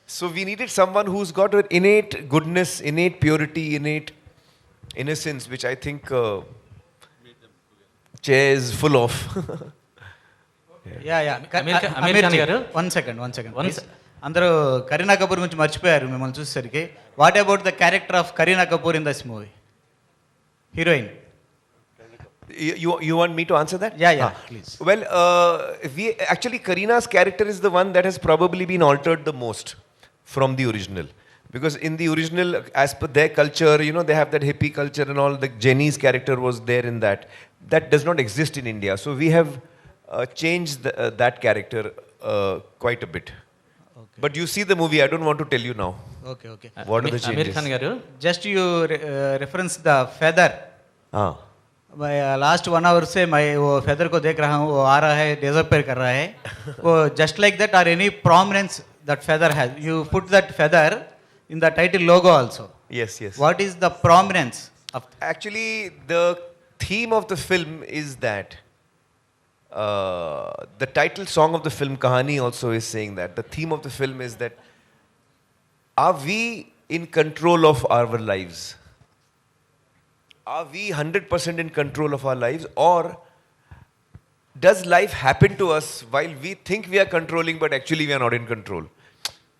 [SPEAKER 2] So we needed someone who's got an innate goodness, innate purity, innate innocence, which I think Che is full of.
[SPEAKER 13] Aamir ji, one second. అందరూ కరీనా కపూర్ గురించి మర్చిపోయారు మిమ్మల్ని చూసేసరికి. What about the character of Kareena Kapoor in this movie? Heroine.
[SPEAKER 2] You want me to answer that?
[SPEAKER 13] Yeah, please.
[SPEAKER 2] Well, Karina's character is the one that has probably been altered the most from the original. Because in the original, as per their culture, they have that hippie culture and all. The Jenny's character was there in that. That does not exist in India. So we have changed that character quite a bit. Okay. But you see the movie, I don't want to tell you now.
[SPEAKER 13] Okay.
[SPEAKER 2] What are the changes?
[SPEAKER 8] Aamir Khan garu,
[SPEAKER 13] Just you reference the feather. Last 1 hour से मैं वो feather को देख रहा हूँ, वो आ रहा है, डिसअपियर कर रहा है. वो just like that are any prominence that feather has, you put that feather in the title logo also.
[SPEAKER 2] Yes, yes.
[SPEAKER 13] What is the prominence of?
[SPEAKER 2] Actually, the theme of the film is that the title song of the film Kahani also is saying that the theme of the film is that are we in control of our lives? Are we 100% in control of our lives, or does life happen to us while we think we are controlling but actually we are not in control?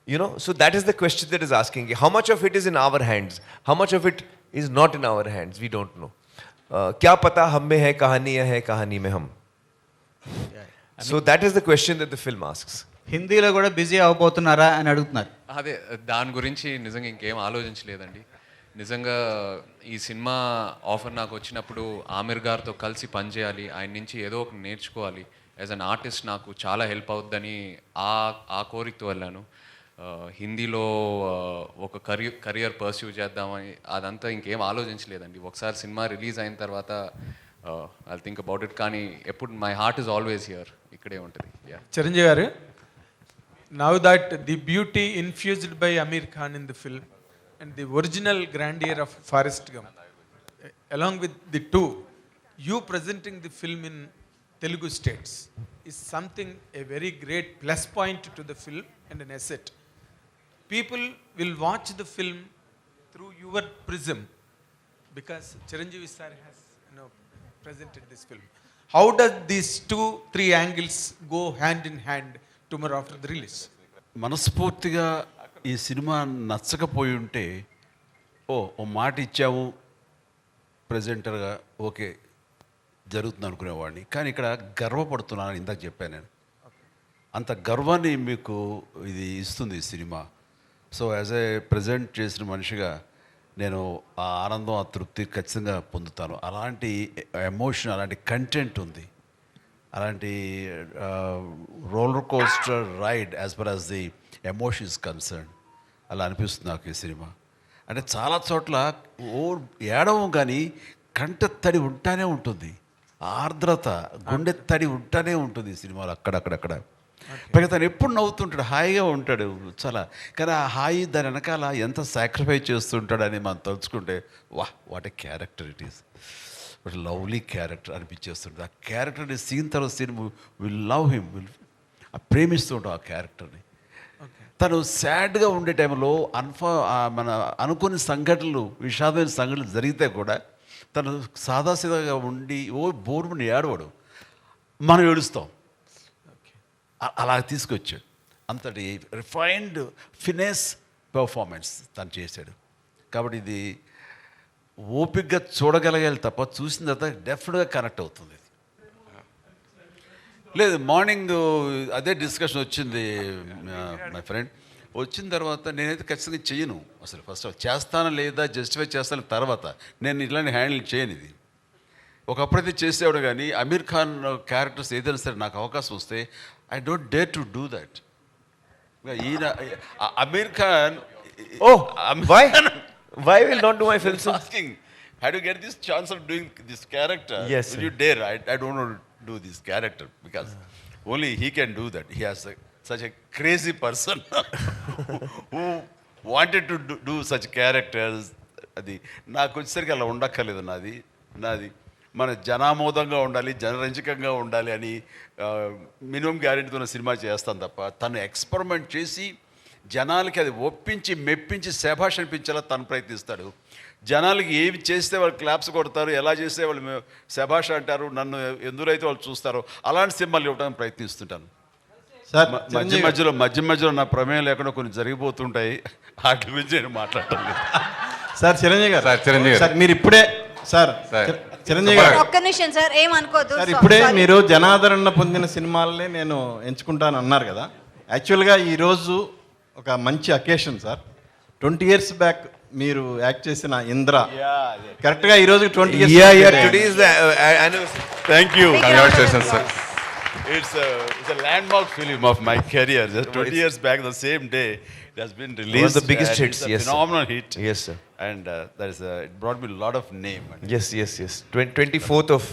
[SPEAKER 2] You know, so that is the question that is asking. How much of it is in our hands? How much of it is not in our hands? We don't know. क्या पता हम में है कहानी या है कहानी में हम? So that is the question that the film asks.
[SPEAKER 13] హిందీలో కూడా బిజీ అవబోతున్నారా అని అడుగుతున్నారు.
[SPEAKER 3] అదే దాని గురించి నిజంగా ఇంకేం ఆలోచించలేదండి. నిజంగా ఈ సినిమా ఆఫర్ నాకు వచ్చినప్పుడు ఆమిర్ గారితో కలిసి పనిచేయాలి, ఆయన నుంచి ఏదో ఒకటి నేర్చుకోవాలి, యాజ్ అన్ ఆర్టిస్ట్ నాకు చాలా హెల్ప్ అవుద్దని ఆ కోరికతో వెళ్ళాను. హిందీలో ఒక కెరియర్ పర్స్యూ చేద్దామని అదంతా ఇంకేం ఆలోచించలేదండి. ఒకసారి సినిమా రిలీజ్ అయిన తర్వాత ఐ థింక్ అబౌట్ ఇట్. కానీ ఎప్పుడు my heart is always here, ఇక్కడే ఉంటుంది.
[SPEAKER 7] Chiranjeevi garu, now that the beauty infused by Aamir Khan in the film and the original grandeur of Forrest Gump, along with the two, you presenting the film in Telugu states is something, a very great plus point to the film and an asset. People will watch the film through your prism because Chiranjeevi sir has presented this film. How does these 2-3 angles go hand in hand tomorrow after the release?
[SPEAKER 4] మనస్ఫూర్తిగా ఈ cinema నచ్చకపోయి ఉంటే ఓ మాట ఇచ్చాము ప్రజెంటర్గా, okay జరుగుతుంది అనుకునేవాడిని. కానీ ఇక్కడ గర్వపడుతున్నాను, ఇందాక చెప్పాను నేను. అంత గర్వాన్ని మీకు ఇది ఇస్తుంది ఈ cinema. So as a present చేసిన మనిషిగా నేను ఆ ఆనందం, ఆ తృప్తి ఖచ్చితంగా పొందుతాను. అలాంటి ఎమోషన్, అలాంటి కంటెంట్ ఉంది, అలాంటి roller coaster ride as per as the emotion is concern. అలా అనిపిస్తుంది నాకు ఈ సినిమా. అంటే చాలా చోట్ల ఏడవం కానీ కంట తడి ఉంటానే ఉంటుంది, ఆర్ద్రత, గుండె తడి ఉంటానే ఉంటుంది ఈ సినిమాలో అక్కడక్కడక్కడ. పైగా తను ఎప్పుడు నవ్వుతుంటాడు, హాయిగా ఉంటాడు చాలా. కానీ ఆ హాయి దాని వెనకాల ఎంత సాక్రిఫైస్ చేస్తుంటాడని మనం తలుచుకుంటే what a character it is, but lovely character అనిపించేస్తుంటుంది. ఆ క్యారెక్టర్ని సీన్ తర్వాత సీన్ విల్ లవ్ హిమ్, ప్రేమిస్తూ ఉంటాం ఆ క్యారెక్టర్ని. తను సాడ్గా ఉండే టైంలో మన అనుకుని సంఘటనలు, విషాదమైన సంఘటనలు జరిగితే కూడా తను సాదాసీదాగా ఉండి బోర్మని ఏడవాడు, మనం ఏడుస్తాం. అలా తీసుకొచ్చాడు. అంతటి రిఫైన్డ్ ఫినెస్ పెర్ఫార్మెన్స్ తను చేశాడు. కాబట్టి ఇది ఓపికగా చూడగలగాలి తప్ప చూసిన తర్వాత డెఫినెట్గా కనెక్ట్ అవుతుంది. లేదు, మార్నింగ్ అదే డిస్కషన్ వచ్చింది మై ఫ్రెండ్. వచ్చిన తర్వాత నేనైతే ఖచ్చితంగా చెయ్యను అసలు. ఫస్ట్ చేస్తానా లేదా జస్టిఫై చేస్తాను తర్వాత, నేను ఇలాంటి హ్యాండిల్ చేయను. ఇది ఒకప్పుడైతే చేసేవాడు, కానీ అమీర్ ఖాన్ క్యారెక్టర్స్ ఏదైనా సరే నాకు అవకాశం వస్తే I don't dare to do that. ఈయన Aamir Khan,
[SPEAKER 2] why will not do my film?
[SPEAKER 4] Asking, how do you get this chance of doing this character?
[SPEAKER 2] Yes,
[SPEAKER 4] will you dare? I don't want to do this character because only he can do that. He has such a crazy person who wanted to do such characters. అది నాకు వచ్చేసరికి అలా ఉండక్కర్లేదు. నాది మన జనామోదంగా ఉండాలి, జనరంజకంగా ఉండాలి అని minimum గ్యారెంటీతో cinema చేస్తాను తప్ప, తను ఎక్స్పెరిమెంట్ చేసి జనాలకి అది ఒప్పించి మెప్పించి శభాష్ అనిపించేలా తను ప్రయత్నిస్తాడు. జనాలకి ఏమి చేస్తే వాళ్ళు క్లాప్స్ కొడతారు, ఎలా చేస్తే వాళ్ళు శభాష్ అంటారు, నన్ను ఎందులో వాళ్ళు చూస్తారో అలాంటి సినిమాలు ఇవ్వడానికి ప్రయత్నిస్తుంటాను.
[SPEAKER 5] సార్
[SPEAKER 4] మధ్య మధ్యలో నా ప్రమేయం లేకుండా కొన్ని జరిగిపోతుంటాయి, వాటి గురించి నేను మాట్లాడటం లేదు.
[SPEAKER 5] సార్ చిరంజీవి గారు, సార్ మీరు ఇప్పుడే చిరంజీవి గారు
[SPEAKER 1] ఒక్క నిమిషం సార్, ఏమనుకోద్దు
[SPEAKER 5] సార్. ఇప్పుడే మీరు జనాదరణ పొందిన సినిమాలనే నేను ఎంచుకుంటాను అన్నారు కదా. యాక్చువల్గా ఈరోజు ఒక మంచి అకేషన్ సార్. 20 years బ్యాక్ మీరు యాక్ట్ చేసిన ఇంద్ర కరెక్ట్గా ఈరోజు 20 years.
[SPEAKER 2] Today is the anniversary.
[SPEAKER 4] Thank you.
[SPEAKER 3] Congratulations, sir.
[SPEAKER 4] It's a landmark film of my career. Just 20 years back, the same day, it has been released.
[SPEAKER 2] One of the biggest hits.
[SPEAKER 4] It's a phenomenal hit.
[SPEAKER 2] Yes, sir.
[SPEAKER 4] And it brought me a lot of name.
[SPEAKER 2] Yes. 24th of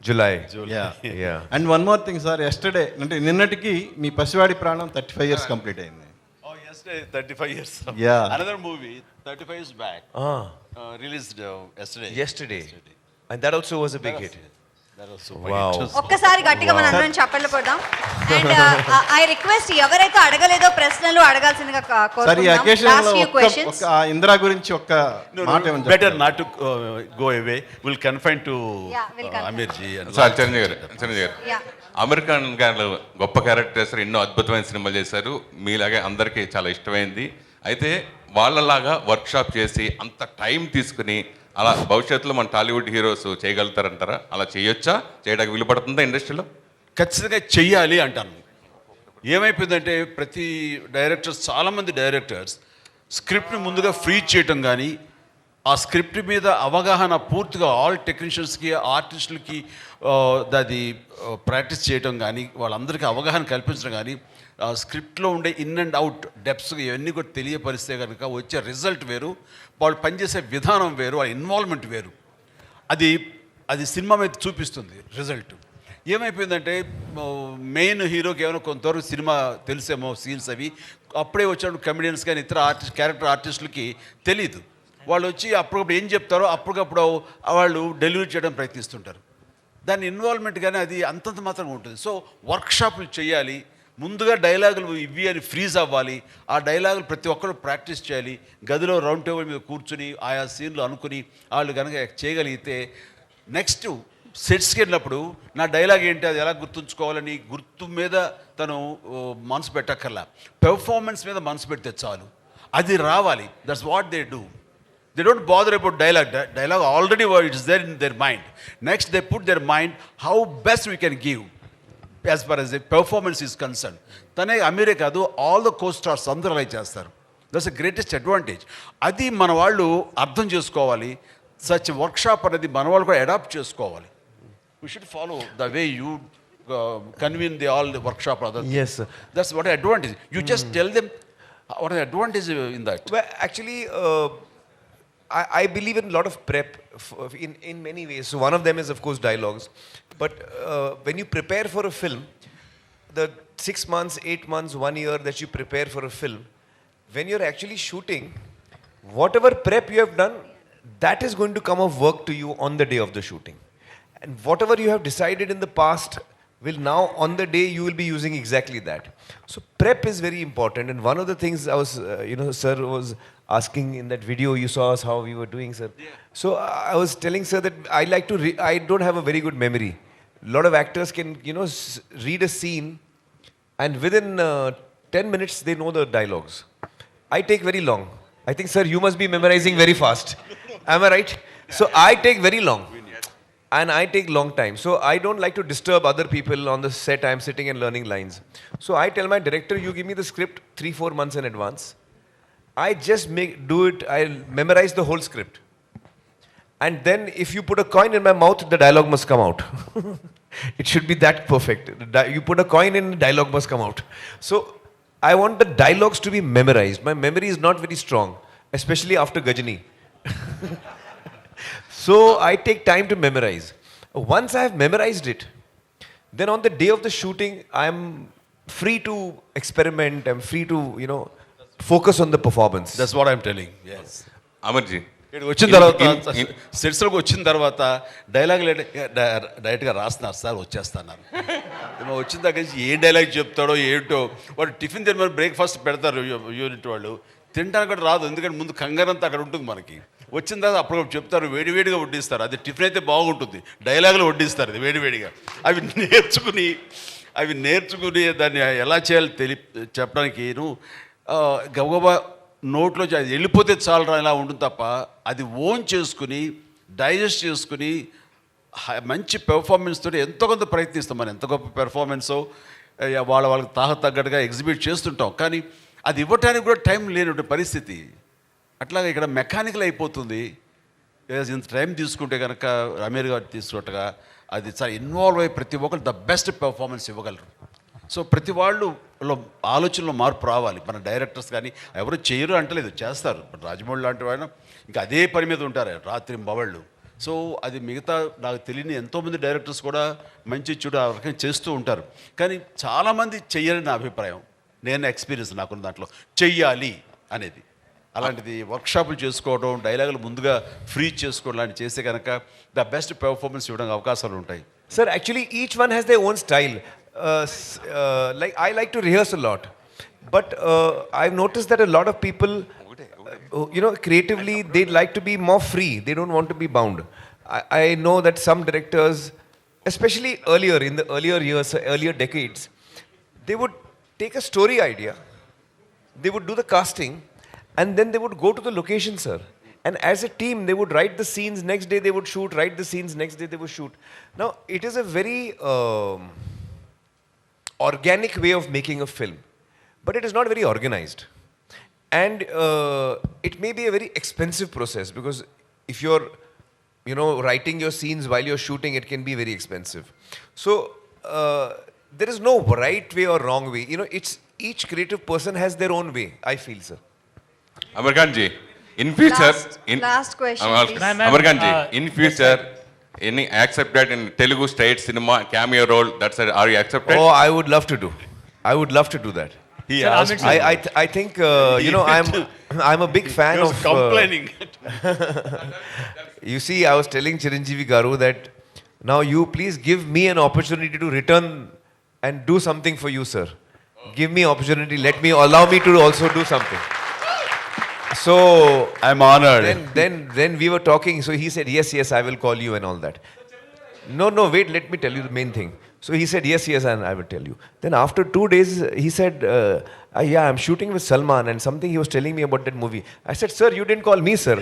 [SPEAKER 2] July.
[SPEAKER 5] Yeah. And one more thing, sir. Yesterday, అంటే నిన్నటికి మీ పసివాడి ప్రాణం 35 years complete అయింది.
[SPEAKER 4] Yesterday, 35 years.
[SPEAKER 5] Yeah.
[SPEAKER 4] Another movie, 35 years back, released yesterday.
[SPEAKER 2] Yesterday. And that also was a big hit.
[SPEAKER 4] That was super
[SPEAKER 2] Wow.
[SPEAKER 4] hit.
[SPEAKER 1] ఒక్కసారి గట్టిగా మన అందరం చప్పట్లు కొడదాం. అండ్ ఐ రిక్వెస్ట్ ఎవరైతే అడగలేదో ప్రశ్నలు అడగాల్సిందిగా
[SPEAKER 5] సార్ ఈ
[SPEAKER 1] కోరుకుంటున్నాం.
[SPEAKER 5] అకేషన్
[SPEAKER 1] లాస్ట్
[SPEAKER 5] లో
[SPEAKER 1] ఫ్యూ క్వశ్చన్స్.
[SPEAKER 5] ఒక ఇందిరా గురించి ఒక్క మాట ఏమని
[SPEAKER 4] Better
[SPEAKER 5] చెప్తారు?
[SPEAKER 4] not to go away. We'll confine to
[SPEAKER 1] Yeah, we'll confine.
[SPEAKER 4] Aamir ji.
[SPEAKER 15] Sir Chiranjeevi గారు
[SPEAKER 1] యా
[SPEAKER 15] అమెరికన్ గారు గొప్ప క్యారెక్టర్స్ ఎన్నో అద్భుతమైన సినిమాలు చేశారు, మీలాగే అందరికీ చాలా ఇష్టమైంది. అయితే వాళ్ళలాగా వర్క్షాప్ చేసి అంత టైం తీసుకుని అలా భవిష్యత్తులో మన టాలీవుడ్ హీరోస్ చేయగలుగుతారంటారా? అలా చేయొచ్చా? చేయడానికి వీలు పడుతుందా ఇండస్ట్రీలో?
[SPEAKER 4] ఖచ్చితంగా చెయ్యాలి అంటాను. ఏమైపోయిందంటే ప్రతి డైరెక్టర్స్, చాలామంది డైరెక్టర్స్ స్క్రిప్ట్ని ముందుగా ఫ్రీ చేయటం కానీ, ఆ స్క్రిప్ట్ మీద అవగాహన పూర్తిగా ఆల్ టెక్నీషియన్స్కి, ఆర్టిస్టులకి అది ప్రాక్టీస్ చేయటం కానీ, వాళ్ళందరికీ అవగాహన కల్పించడం కానీ, స్క్రిప్ట్లో ఉండే ఇన్ అండ్ అవుట్ డెప్స్ ఇవన్నీ కూడా తెలియపరిస్తే కనుక వచ్చే రిజల్ట్ వేరు, వాళ్ళు పనిచేసే విధానం వేరు, వాళ్ళ ఇన్వాల్వ్మెంట్ వేరు. అది సినిమా మీద చూపిస్తుంది రిజల్ట్. ఏమైపోయిందంటే మెయిన్ హీరోకి ఏమైనా కొంతవరకు సినిమా తెలిసేమో సీన్స్ అవి, అప్పుడే వచ్చినప్పుడు కమెడియన్స్ కానీ ఇతర క్యారెక్టర్ ఆర్టిస్టులకి తెలియదు. వాళ్ళు వచ్చి అప్పటికప్పుడు ఏం చెప్తారో అప్పటికప్పుడు వాళ్ళు డెలివరీ చేయడం ప్రయత్నిస్తుంటారు. దాని ఇన్వాల్వ్మెంట్ కానీ అది అంతంత మాత్రంగా ఉంటుంది. సో వర్క్షాపులు చేయాలి, ముందుగా డైలాగులు ఇవి అని ఫ్రీజ్ అవ్వాలి, ఆ డైలాగులు ప్రతి ఒక్కరు ప్రాక్టీస్ చేయాలి, గదిలో రౌండ్ టేబుల్ మీద కూర్చుని ఆయా సీన్లు అనుకుని వాళ్ళు కనుక చేయగలిగితే నెక్స్ట్ సెట్స్కి వెళ్ళినప్పుడు నా డైలాగ్ ఏంటి, అది ఎలా గుర్తుంచుకోవాలని గుర్తు మీద తను మనసు పెట్టక్కర్లా, పెర్ఫార్మెన్స్ మీద మనసు పెడితే చాలు, అది రావాలి. That's what they do. They don't bother about dialogue. Dialogue already it is there in their mind. Next, they put their mind how best we can give as far as the performance is concerned. తనే అమీరే కాదు, all the co stars అందరూ అలా చేస్తారు. That's the greatest advantage. అది మన వాళ్ళు అర్థం చేసుకోవాలి. సచ్ వర్క్షాప్ అనేది మన వాళ్ళు కూడా అడాప్ట్ చేసుకోవాలి. We should follow the way you convene all the workshop.
[SPEAKER 2] Yes, sir.
[SPEAKER 4] That's what advantage. You just tell them what are the advantage in that.
[SPEAKER 2] Well, actually, I believe in a lot of prep in many ways. So one of them is, of course, dialogues. But when you prepare for a film, the 6 months, 8 months, 1 year that you prepare for a film, when you're actually shooting, whatever prep you have done, that is going to come of work to you on the day of the shooting. And whatever you have decided in the past will now, on the day, you will be using exactly that. So prep is very important. And one of the things I was, sir was asking in that video, you saw us how we were doing, sir. Yeah. So I was telling sir that I don't have a very good memory. A lot of actors can, read a scene and within 10 minutes they know the dialogues. I take very long. I think, sir, you must be memorizing very fast. Am I right? Yeah. So I take very long. And I take long time. So I don't like to disturb other people on the set. I'm sitting and learning lines. So I tell my director, you give me the script 3-4 months in advance. I just I'll memorize the whole script. And then if you put a coin in my mouth, the dialogue must come out. It should be that perfect. You put a coin in, the dialogue must come out. So I want the dialogues to be memorized. My memory is not very strong, especially after Gajani. So I take time to memorize. Once I have memorized it, then on the day of the shooting, I'm free to experiment. I'm free to, focus on the performance.
[SPEAKER 4] That's what I'm telling. Yes.
[SPEAKER 15] అమర్జీ
[SPEAKER 4] ఇక్కడ వచ్చిన తర్వాత సెట్స్లోకి వచ్చిన తర్వాత dialogue డైరెక్ట్గా రాస్తున్నారు sir, వచ్చేస్తున్నారు. వచ్చిన దగ్గర నుంచి ఏ డైలాగ్ చెప్తాడో ఏంటో, వాడు టిఫిన్ తిని బ్రేక్ఫాస్ట్ పెడతారు యూనిట్ వాళ్ళు, తినడానికి కూడా రాదు, ఎందుకంటే ముందు కంగారంతా అక్కడ ఉంటుంది మనకి. వచ్చిన తర్వాత అప్పుడు చెప్తారు, వేడివేడిగా వడ్డిస్తారు. అది టిఫిన్ అయితే బాగుంటుంది, డైలాగులు వడ్డిస్తారు అది వేడివేడిగా. అవి నేర్చుకుని దాన్ని ఎలా చేయాలో చెప్పడానికి గబగబా నోట్లో అది వెళ్ళిపోతే చాలరా ఇలా ఉంటుంది తప్ప, అది ఓన్ చేసుకుని డైజెస్ట్ చేసుకుని మంచి పెర్ఫార్మెన్స్ తోటి ఎంతో కొంత ప్రయత్నిస్తాం. మనం ఎంత గొప్ప పెర్ఫార్మెన్సో వాళ్ళకి తగ్గట్టుగా ఎగ్జిబిట్ చేస్తుంటాం, కానీ అది ఇవ్వటానికి కూడా టైం లేనటువంటి పరిస్థితి. అట్లాగే ఇక్కడ మెకానికల్ అయిపోతుంది. ఇంత టైం తీసుకుంటే కనుక అమీర్ గారు తీసుకున్నట్టుగా అది చాలా ఇన్వాల్వ్ అయ్యి ప్రతి ఒక్కరు ద బెస్ట్ పెర్ఫార్మెన్స్ ఇవ్వగలరు. సో ప్రతి వాళ్ళు ఆలోచనలో మార్పు రావాలి. మన డైరెక్టర్స్ కానీ ఎవరు చేయరు అంటలేదు, చేస్తారు. రాజమౌళి లాంటి వాళ్ళు ఇంకా అదే పని మీద ఉంటారు రాత్రి బవళ్ళు. సో అది మిగతా నాకు తెలియని ఎంతోమంది డైరెక్టర్స్ కూడా మంచి చెడు ఆ రకంగా చేస్తూ ఉంటారు, కానీ చాలామంది చెయ్యరని నా అభిప్రాయం. నేను ఎక్స్పీరియన్స్ నాకున్న దాంట్లో చెయ్యాలి అనేది. అలాంటిది వర్క్షాపులు చేసుకోవడం, డైలాగులు ముందుగా ఫ్రీజ్ చేసుకోవడం లాంటివి చేస్తే కనుక ద బెస్ట్ పెర్ఫార్మెన్స్ ఇవ్వడానికి అవకాశాలు ఉంటాయి.
[SPEAKER 2] Sir, actually each one has their own style. Like I like to rehearse a lot, but I've noticed that a lot of people, creatively they like to be more free. They don't want to be bound. I know that some directors, especially earlier in the earlier years, earlier decades, they would take a story idea, they would do the casting, and then they would go to the location, sir. And as a team, they would write the scenes, next day they would shoot, write the scenes, next day they would shoot. Now, it is a very organic way of making a film, but it is not very organized. And it may be a very expensive process, because if you're, writing your scenes while you're shooting, it can be very expensive. So, there is no right way or wrong way. It's each creative person has their own way, I feel, sir.
[SPEAKER 15] Amarkan ji, in future,
[SPEAKER 1] last question, please.
[SPEAKER 15] Amarkan ji, in future, any accepted in Telugu state cinema cameo role? That's are you accepted?
[SPEAKER 2] Oh, I would love to do. I would love to do that.
[SPEAKER 4] He asked me.
[SPEAKER 2] I think I'm a big fan of
[SPEAKER 4] complaining.
[SPEAKER 2] You see, I was telling Chiranjeevi Garu that now you please give me an opportunity to return and do something for you, sir. Give me opportunity. Allow me to also do something. So
[SPEAKER 4] I'm honored.
[SPEAKER 2] Then we were talking. So he said, yes, I will call you and all that. No, wait. Let me tell you the main thing. So he said, yes, and I will tell you. Then after 2 days, he said, yeah, I'm shooting with Salman, and something he was telling me about that movie. I said, sir, you didn't call me, sir.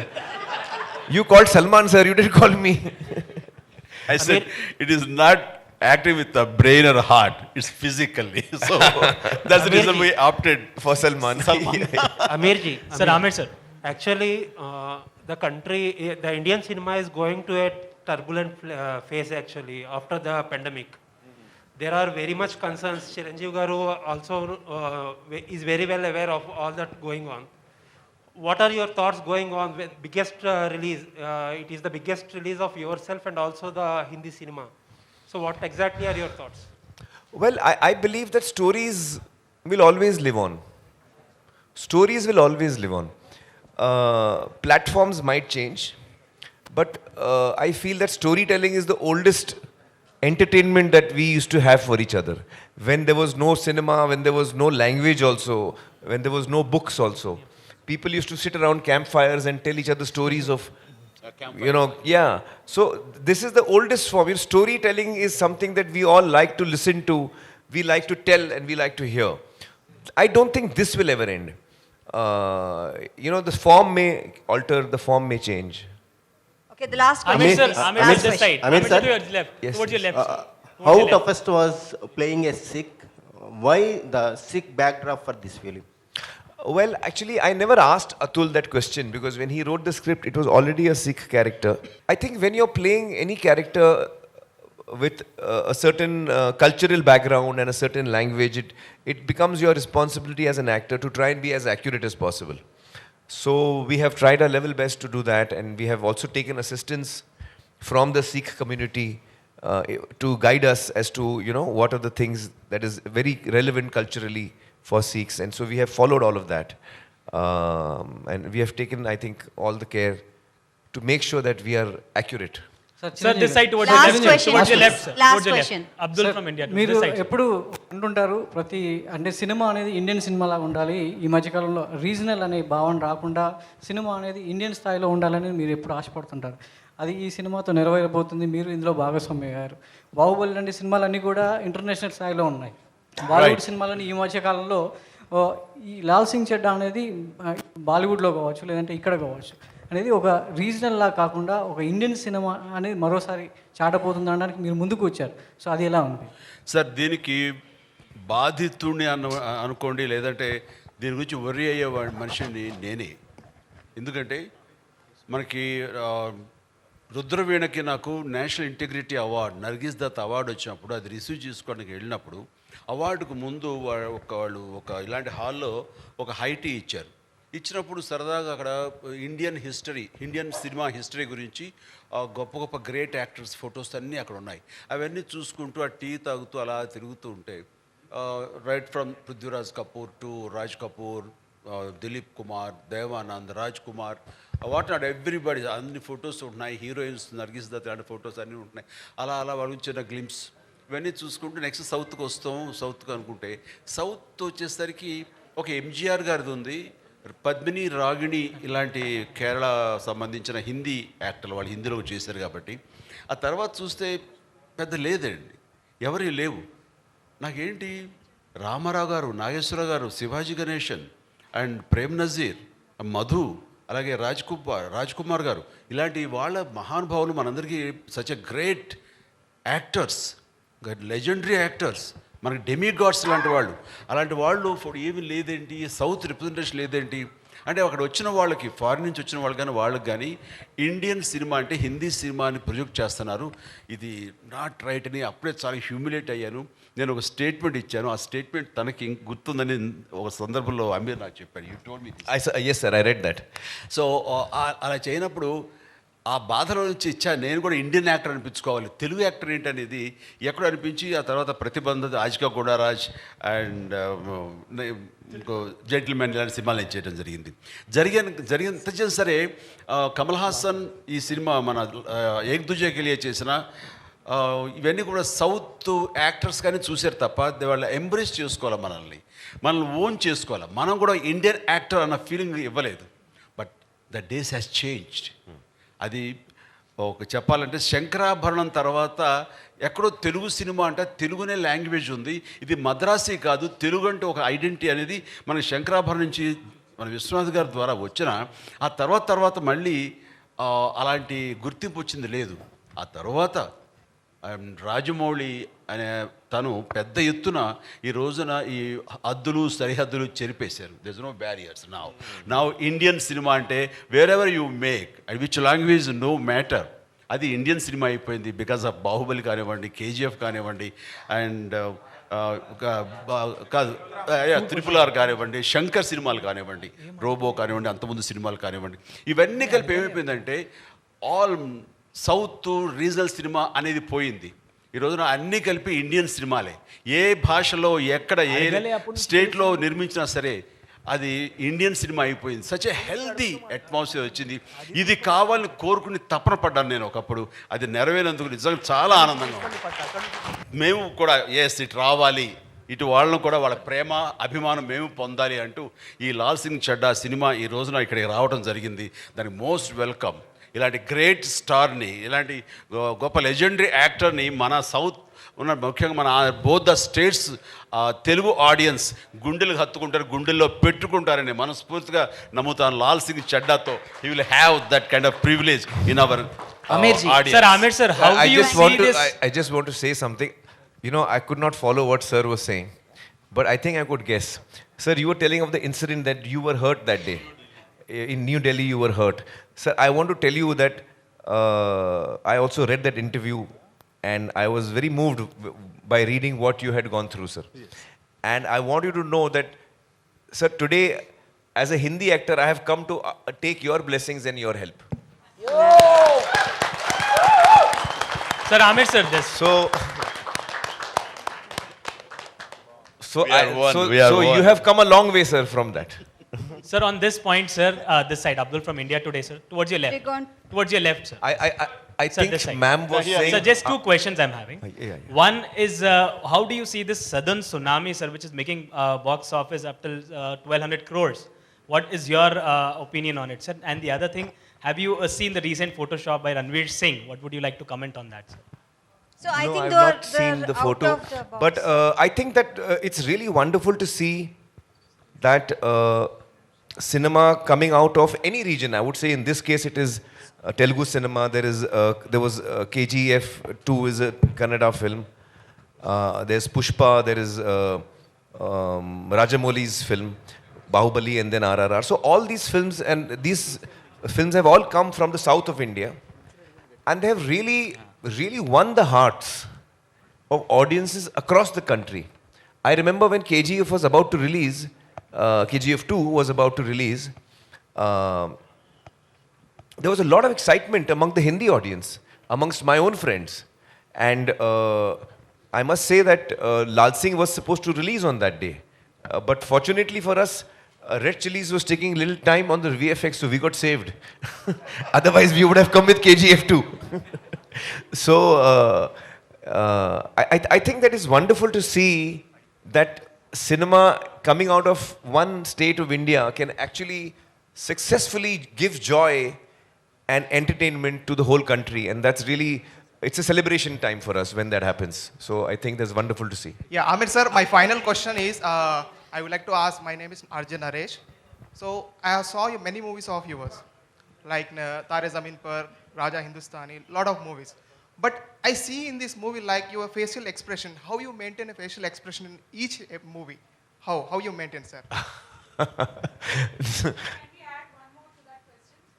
[SPEAKER 2] You called Salman, sir. You didn't call me.
[SPEAKER 4] I said, it is not acting with the brain or heart. It's physically. So that's the reason we opted
[SPEAKER 2] for Salman.
[SPEAKER 16] Aamir ji, sir, Aamir sir. Actually, the country, the Indian cinema is going to a turbulent phase actually after the pandemic. There are very much concerns. Chiranjeevi Garu also is very well aware of all that going on. What are your thoughts going on with biggest release? It is the biggest release of yourself and also the Hindi cinema. So what exactly are your thoughts?
[SPEAKER 2] Well, I believe that stories will always live on. Stories will always live on. Platforms might change, but I feel that storytelling is the oldest entertainment that we used to have for each other. When there was no cinema, when there was no language also, when there was no books also, people used to sit around campfires and tell each other stories of, So this is the oldest form. Storytelling is something that we all like to listen to, we like to tell, and we like to hear. I don't think this will ever end. The form may alter, the form may change.
[SPEAKER 1] Okay, the last question.
[SPEAKER 16] Aamir sir, Aamir this side.
[SPEAKER 6] Aamir sir,
[SPEAKER 16] to your left.
[SPEAKER 2] Yes,
[SPEAKER 16] towards your left.
[SPEAKER 6] how toughest was playing a Sikh? Why the Sikh backdrop for this film?
[SPEAKER 2] Well, actually, I never asked Atul that question, because when he wrote the script, it was already a Sikh character. I think when you're playing any character with a certain cultural background and a certain language, it becomes your responsibility as an actor to try and be as accurate as possible. So we have tried our level best to do that, and we have also taken assistance from the Sikh community to guide us as to what are the things that is very relevant culturally for Sikhs, and so we have followed all of that, and we have taken, I think, all the care to make sure that we are accurate.
[SPEAKER 16] Sir, this side towards
[SPEAKER 1] Last
[SPEAKER 16] your left.
[SPEAKER 1] question,
[SPEAKER 16] Towards your
[SPEAKER 1] please.
[SPEAKER 16] left, sir.
[SPEAKER 1] Last
[SPEAKER 16] Towards your
[SPEAKER 1] question.
[SPEAKER 16] left. Abdul from India.
[SPEAKER 17] మీరు
[SPEAKER 16] This side.
[SPEAKER 17] ఎప్పుడు అంటుంటారు అంటే cinema అనేది Indian సినిమాలా ఉండాలి, ఈ మధ్యకాలంలో regional అనే భావన రాకుండా సినిమా అనేది ఇండియన్ స్థాయిలో ఉండాలని మీరు ఎప్పుడు ఆశపడుతుంటారు. అది ఈ సినిమాతో నెరవేరబోతుంది. మీరు ఇందులో భాగస్వామి అయ్యారు. బాహుబలి లాంటి సినిమాలన్నీ కూడా ఇంటర్నేషనల్ స్థాయిలో ఉన్నాయి. బాలీవుడ్ సినిమాలని ఈ మధ్యకాలంలో ఈ లాల్ సింగ్ చెడ్డా అనేది బాలీవుడ్లో కావచ్చు, లేదంటే ఇక్కడ కావచ్చు అనేది ఒక రీజనల్లా కాకుండా ఒక ఇండియన్ సినిమా అనేది మరోసారి చాటపోతుంది అనడానికి మీరు ముందుకు వచ్చారు. సో అది ఎలా ఉంది
[SPEAKER 4] సార్? దీనికి బాధితుడిని అనుకోండి, లేదంటే దీని గురించి వర్రీ అయ్యే మనిషిని నేనే. ఎందుకంటే మనకి రుద్రవీణకి నాకు national integrity award, Nargis Dutt award వచ్చినప్పుడు అది రిసీవ్ చేసుకోవడానికి వెళ్ళినప్పుడు అవార్డుకు ముందు వాళ్ళు ఒక ఇలాంటి హాల్లో ఒక హైటీ ఇచ్చారు. ఇచ్చినప్పుడు సరదాగా అక్కడ ఇండియన్ సినిమా హిస్టరీ గురించి గొప్ప గొప్ప గ్రేట్ యాక్టర్స్ ఫొటోస్ అన్నీ అక్కడ ఉన్నాయి. అవన్నీ చూసుకుంటూ ఆ టీ తాగుతూ అలా తిరుగుతూ ఉంటే right from Prithviraj Kapoor to Raj Kapoor, Dilip Kumar, Devanand, Raj Kumar, what not everybody అన్ని ఫొటోస్ ఉంటున్నాయి, హీరోయిన్స్ నర్గిస్ దత్ లాంటి ఫొటోస్ అన్నీ ఉంటున్నాయి. అలా అలా వాళ్ళ చిన్న గ్లిమ్స్ ఇవన్నీ చూసుకుంటే నెక్స్ట్ సౌత్కి వస్తాం. సౌత్కి అనుకుంటే సౌత్ వచ్చేసరికి ఒక ఎంజీఆర్ గారిది ఉంది, పద్మిని, రాగిణి ఇలాంటి కేరళ సంబంధించిన హిందీ యాక్టర్లు వాళ్ళు హిందీలో చేశారు కాబట్టి. ఆ తర్వాత చూస్తే పెద్ద లేదండి, ఎవరి లేవు. నాకేంటి రామారావు గారు, నాగేశ్వర గారు, శివాజీ గణేశన్ అండ్ ప్రేమ్ నజీర్, మధు, అలాగే రాజ్ కుమార్ గారు ఇలాంటి వాళ్ళ మహానుభావులు మనందరికీ such a great actors, legendary actors, మనకి డెమీ గాడ్స్ లాంటి వాళ్ళు. అలాంటి వాళ్ళు ఏమీ లేదేంటి, సౌత్ రిప్రజెంటేషన్ లేదేంటి అంటే అక్కడ వచ్చిన వాళ్ళకి, ఫారిన్ నుంచి వచ్చిన వాళ్ళు కానీ వాళ్ళకి కానీ ఇండియన్ సినిమా అంటే హిందీ సినిమాని ప్రొజెక్ట్ చేస్తున్నారు, ఇది నాట్ రైట్ అని అప్పుడే చాలా హ్యూమిలేట్ అయ్యాను. నేను ఒక స్టేట్మెంట్ ఇచ్చాను, ఆ స్టేట్మెంట్ తనకి గుర్తుందని ఒక సందర్భంలో అమీర్ నాకు చెప్పాడు. You told me
[SPEAKER 2] yes sir, I read that.
[SPEAKER 4] So అలా చేయనప్పుడు ఆ బాధలో నుంచి నేను కూడా ఇండియన్ యాక్టర్ అనిపించుకోవాలి, తెలుగు యాక్టర్ ఏంటనేది ఎక్కడ అనిపించి ఆ తర్వాత ప్రతిబంధ, ఆజికా గోడారాజ్ అండ్ ఇంకో జెంటిల్మెన్ ఇలాంటి సినిమాలు నేను చేయడం జరిగినంత చేసిన సరే కమల్ హాసన్ ఈ సినిమా మన ఏక్ దుజే కే లియే చేసిన ఇవన్నీ కూడా సౌత్ యాక్టర్స్ కానీ చూశారు తప్ప వాళ్ళు ఎంబ్రేస్ చేసుకోవాలి, మనల్ని ఓన్ చేసుకోవాలి. మనం కూడా ఇండియన్ యాక్టర్ అన్న ఫీలింగ్ ఇవ్వలేదు. But the days has changed. అది ఒక చెప్పాలంటే శంకరాభరణం తర్వాత ఎక్కడో తెలుగు సినిమా అంటే తెలుగునే లాంగ్వేజ్ ఉంది, ఇది మద్రాసీ కాదు, తెలుగు అంటే ఒక ఐడెంటిటీ అనేది మనకి శంకరాభరణం నుంచి మన విశ్వనాథ్ గారి ద్వారా వచ్చిన ఆ తర్వాత మళ్ళీ అలాంటి గుర్తింపు వచ్చింది లేదు. ఆ తర్వాత రాజమౌళి అనే తను పెద్ద ఎత్తున ఈ రోజున ఈ సరిహద్దులు చెరిపేశారు. There is no barriers now Indian cinema అంటే wherever you make which language no matter, అది ఇండియన్ సినిమా అయిపోయింది. బికాస్ ఆఫ్ బాహుబలి కానివ్వండి, కేజీఎఫ్ కానివ్వండి, అండ్ కాదు RRR కానివ్వండి, శంకర్ సినిమాలు కానివ్వండి, రోబో కానివ్వండి, అంతకుముందు సినిమాలు కానివ్వండి, ఇవన్నీ కలిపి ఏమైపోయిందంటే ఆల్ సౌత్ రీజనల్ సినిమా అనేది పోయింది. ఈ రోజున అన్నీ కలిపి ఇండియన్ సినిమాలే. ఏ భాషలో ఎక్కడ ఏ స్టేట్లో నిర్మించినా సరే అది ఇండియన్ సినిమా అయిపోయింది. సచ్ ఏ హెల్దీ అట్మాస్ఫియర్ వచ్చింది. ఇది కావాలని కోరుకుని తపన పడ్డాను నేను ఒకప్పుడు. అది నెరవేరేందుకు నిజంగా చాలా ఆనందంగా ఉంది. మేము కూడా ఇటు రావాలి, ఇటు వాళ్ళను కూడా వాళ్ళ ప్రేమ అభిమానం మేము పొందాలి అంటూ ఈ లాల్ సింగ్ చడ్డా సినిమా ఈ రోజున ఇక్కడికి రావడం జరిగింది. దానికి మోస్ట్ వెల్కమ్. ఇలాంటి గ్రేట్ స్టార్ని, ఇలాంటి గొప్ప లెజెండరీ యాక్టర్ని మన సౌత్ ఉన్న ముఖ్యంగా మన both the states Telugu audience గుండెలు హత్తుకుంటారు, గుండెల్లో పెట్టుకుంటారని మనస్ఫూర్తిగా నమ్ముతాను. లాల్ సింగ్ చడ్డాతో he will have that kind of privilege in our audience.
[SPEAKER 18] Sir, Aamir sir, how do you see this?
[SPEAKER 2] I just want to say something. You know, I could not follow what sir was saying, but I think I could guess. Sir, you were telling of the incident that you were hurt that day. In New Delhi, you were hurt. Sir, I want to tell you that I also read that interview and I was very moved by reading what you had gone through, sir. Yes. And I want you to know that, sir, today, as a Hindi actor, I have come to take your blessings and your help.
[SPEAKER 18] Sir, Aamir sir, this.
[SPEAKER 2] So you have come a long way, sir, from that.
[SPEAKER 18] Sir, on this point, sir, this side, Abdul from India Today, sir, towards your left. Towards your left, sir.
[SPEAKER 2] I
[SPEAKER 18] sir,
[SPEAKER 2] think ma'am was saying...
[SPEAKER 18] Sir, just two questions I'm having. One is, how do you see this southern tsunami, sir, which is making box office up till 1,200 crores? What is your opinion on it, sir? And the other thing, have you seen the recent Photoshop by Ranveer Singh? What would you like to comment on that, sir?
[SPEAKER 1] So I
[SPEAKER 2] no,
[SPEAKER 1] think
[SPEAKER 2] I've not seen the photo, but I think that it's really wonderful to see that cinema coming out of any region. I would say in this case it is Telugu cinema. There was KGF 2 is a Kannada film. There's Pushpa. There is Rajamouli's film, Bahubali, and then RRR. So all these films have all come from the south of India, and they have really won the hearts of audiences across the country. I remember when KGF was about to release, KGF 2 was about to release, there was a lot of excitement among the Hindi audience, amongst my own friends. And I must say that Laal Singh was supposed to release on that day. But fortunately for us, Red Chillies was taking little time on the VFX, so we got saved. Otherwise, we would have come with KGF too. So, I think that is wonderful to see that cinema coming out of one state of India can actually successfully give joy and entertainment to the whole country. And that's really, it's a celebration time for us when that happens. So I think that's wonderful to see.
[SPEAKER 19] Yeah, Aamir sir, my final question is, I would like to ask, my name is Arjun Naresh. So I saw you many movies of yours, like Tare Zameen Par, Raja Hindustani, lot of movies. But I see in this movie like your facial expression, how you maintain a facial expression in each movie. How you maintain, sir?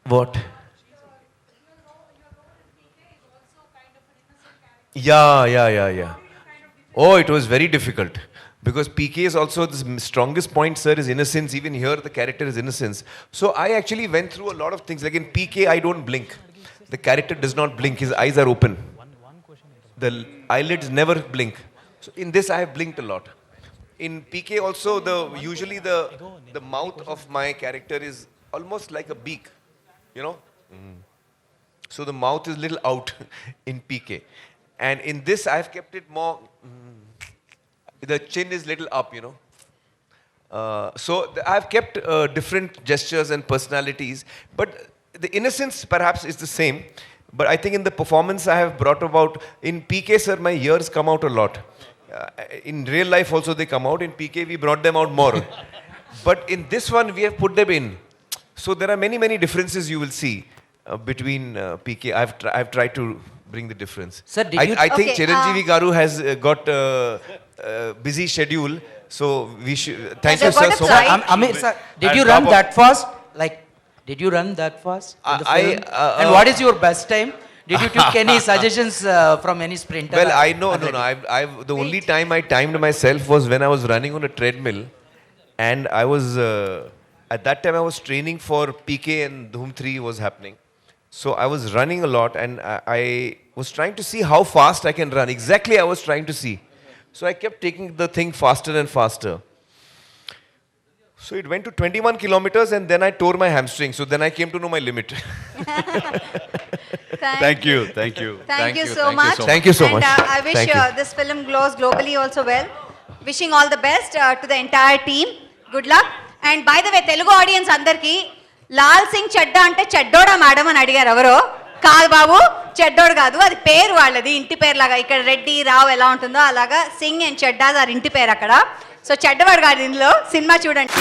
[SPEAKER 2] What? Yeah. Oh, it was very difficult. Because PK is also the strongest point, sir, is innocence. Even here, the character is innocence. So I actually went through a lot of things. Like in PK, I don't blink. The character does not blink. His eyes are open. The eyelids never blink. So in this, I have blinked a lot. In PK also, usually the mouth of my character is almost like a beak, you know. So the mouth is little out in PK. And in this, I have kept it more, the chin is little up, you know. So I have kept different gestures and personalities, but the innocence perhaps is the same. But I think in the performance I have brought about, in PK, sir, my ears come out a lot. In real life also they come out. In PK, we brought them out more. But in this one, we have put them in. So there are many, many differences you will see between PK. I've tried to bring the difference.
[SPEAKER 11] Sir,
[SPEAKER 2] I think Chiranjeevi Garu has got a busy schedule. So we should, thank you, sir, so much.
[SPEAKER 11] Aamir, sir, did you run that fast? Like, did you run that fast? And what is your best time? Did you take any suggestions from any sprinter?
[SPEAKER 2] Well, I know, no. The only time I timed myself was when I was running on a treadmill. And I was, at that time I was training for PK and Dhoom 3 was happening. So I was running a lot and I was trying to see how fast I can run. Exactly I was trying to see. So I kept taking the thing faster and faster. So it went to 21 kilometers and then I tore my hamstring. So then I came to know my limit.
[SPEAKER 4] Thank you.
[SPEAKER 1] Thank you so much.
[SPEAKER 2] Thank you so much.
[SPEAKER 1] And I wish this film glows globally also well. Wishing all the best to the entire team. Good luck. And by the way, Telugu audience andarki, Laal Singh Chaddha ante chaddoda madam అని అడిగారు ఎవరో. కాదు బాబు, చెడ్డోడు కాదు, అది పేరు వాళ్ళది, ఇంటి పేరు లాగా. ఇక్కడ రెడ్డి రావు ఎలా ఉంటుందో అలాగా సింగ్ అండ్ చెడ్డా ఇంటి పేరు అక్కడ. సో చెడ్డవాడు కాదు ఇందులో. సినిమా చూడండి.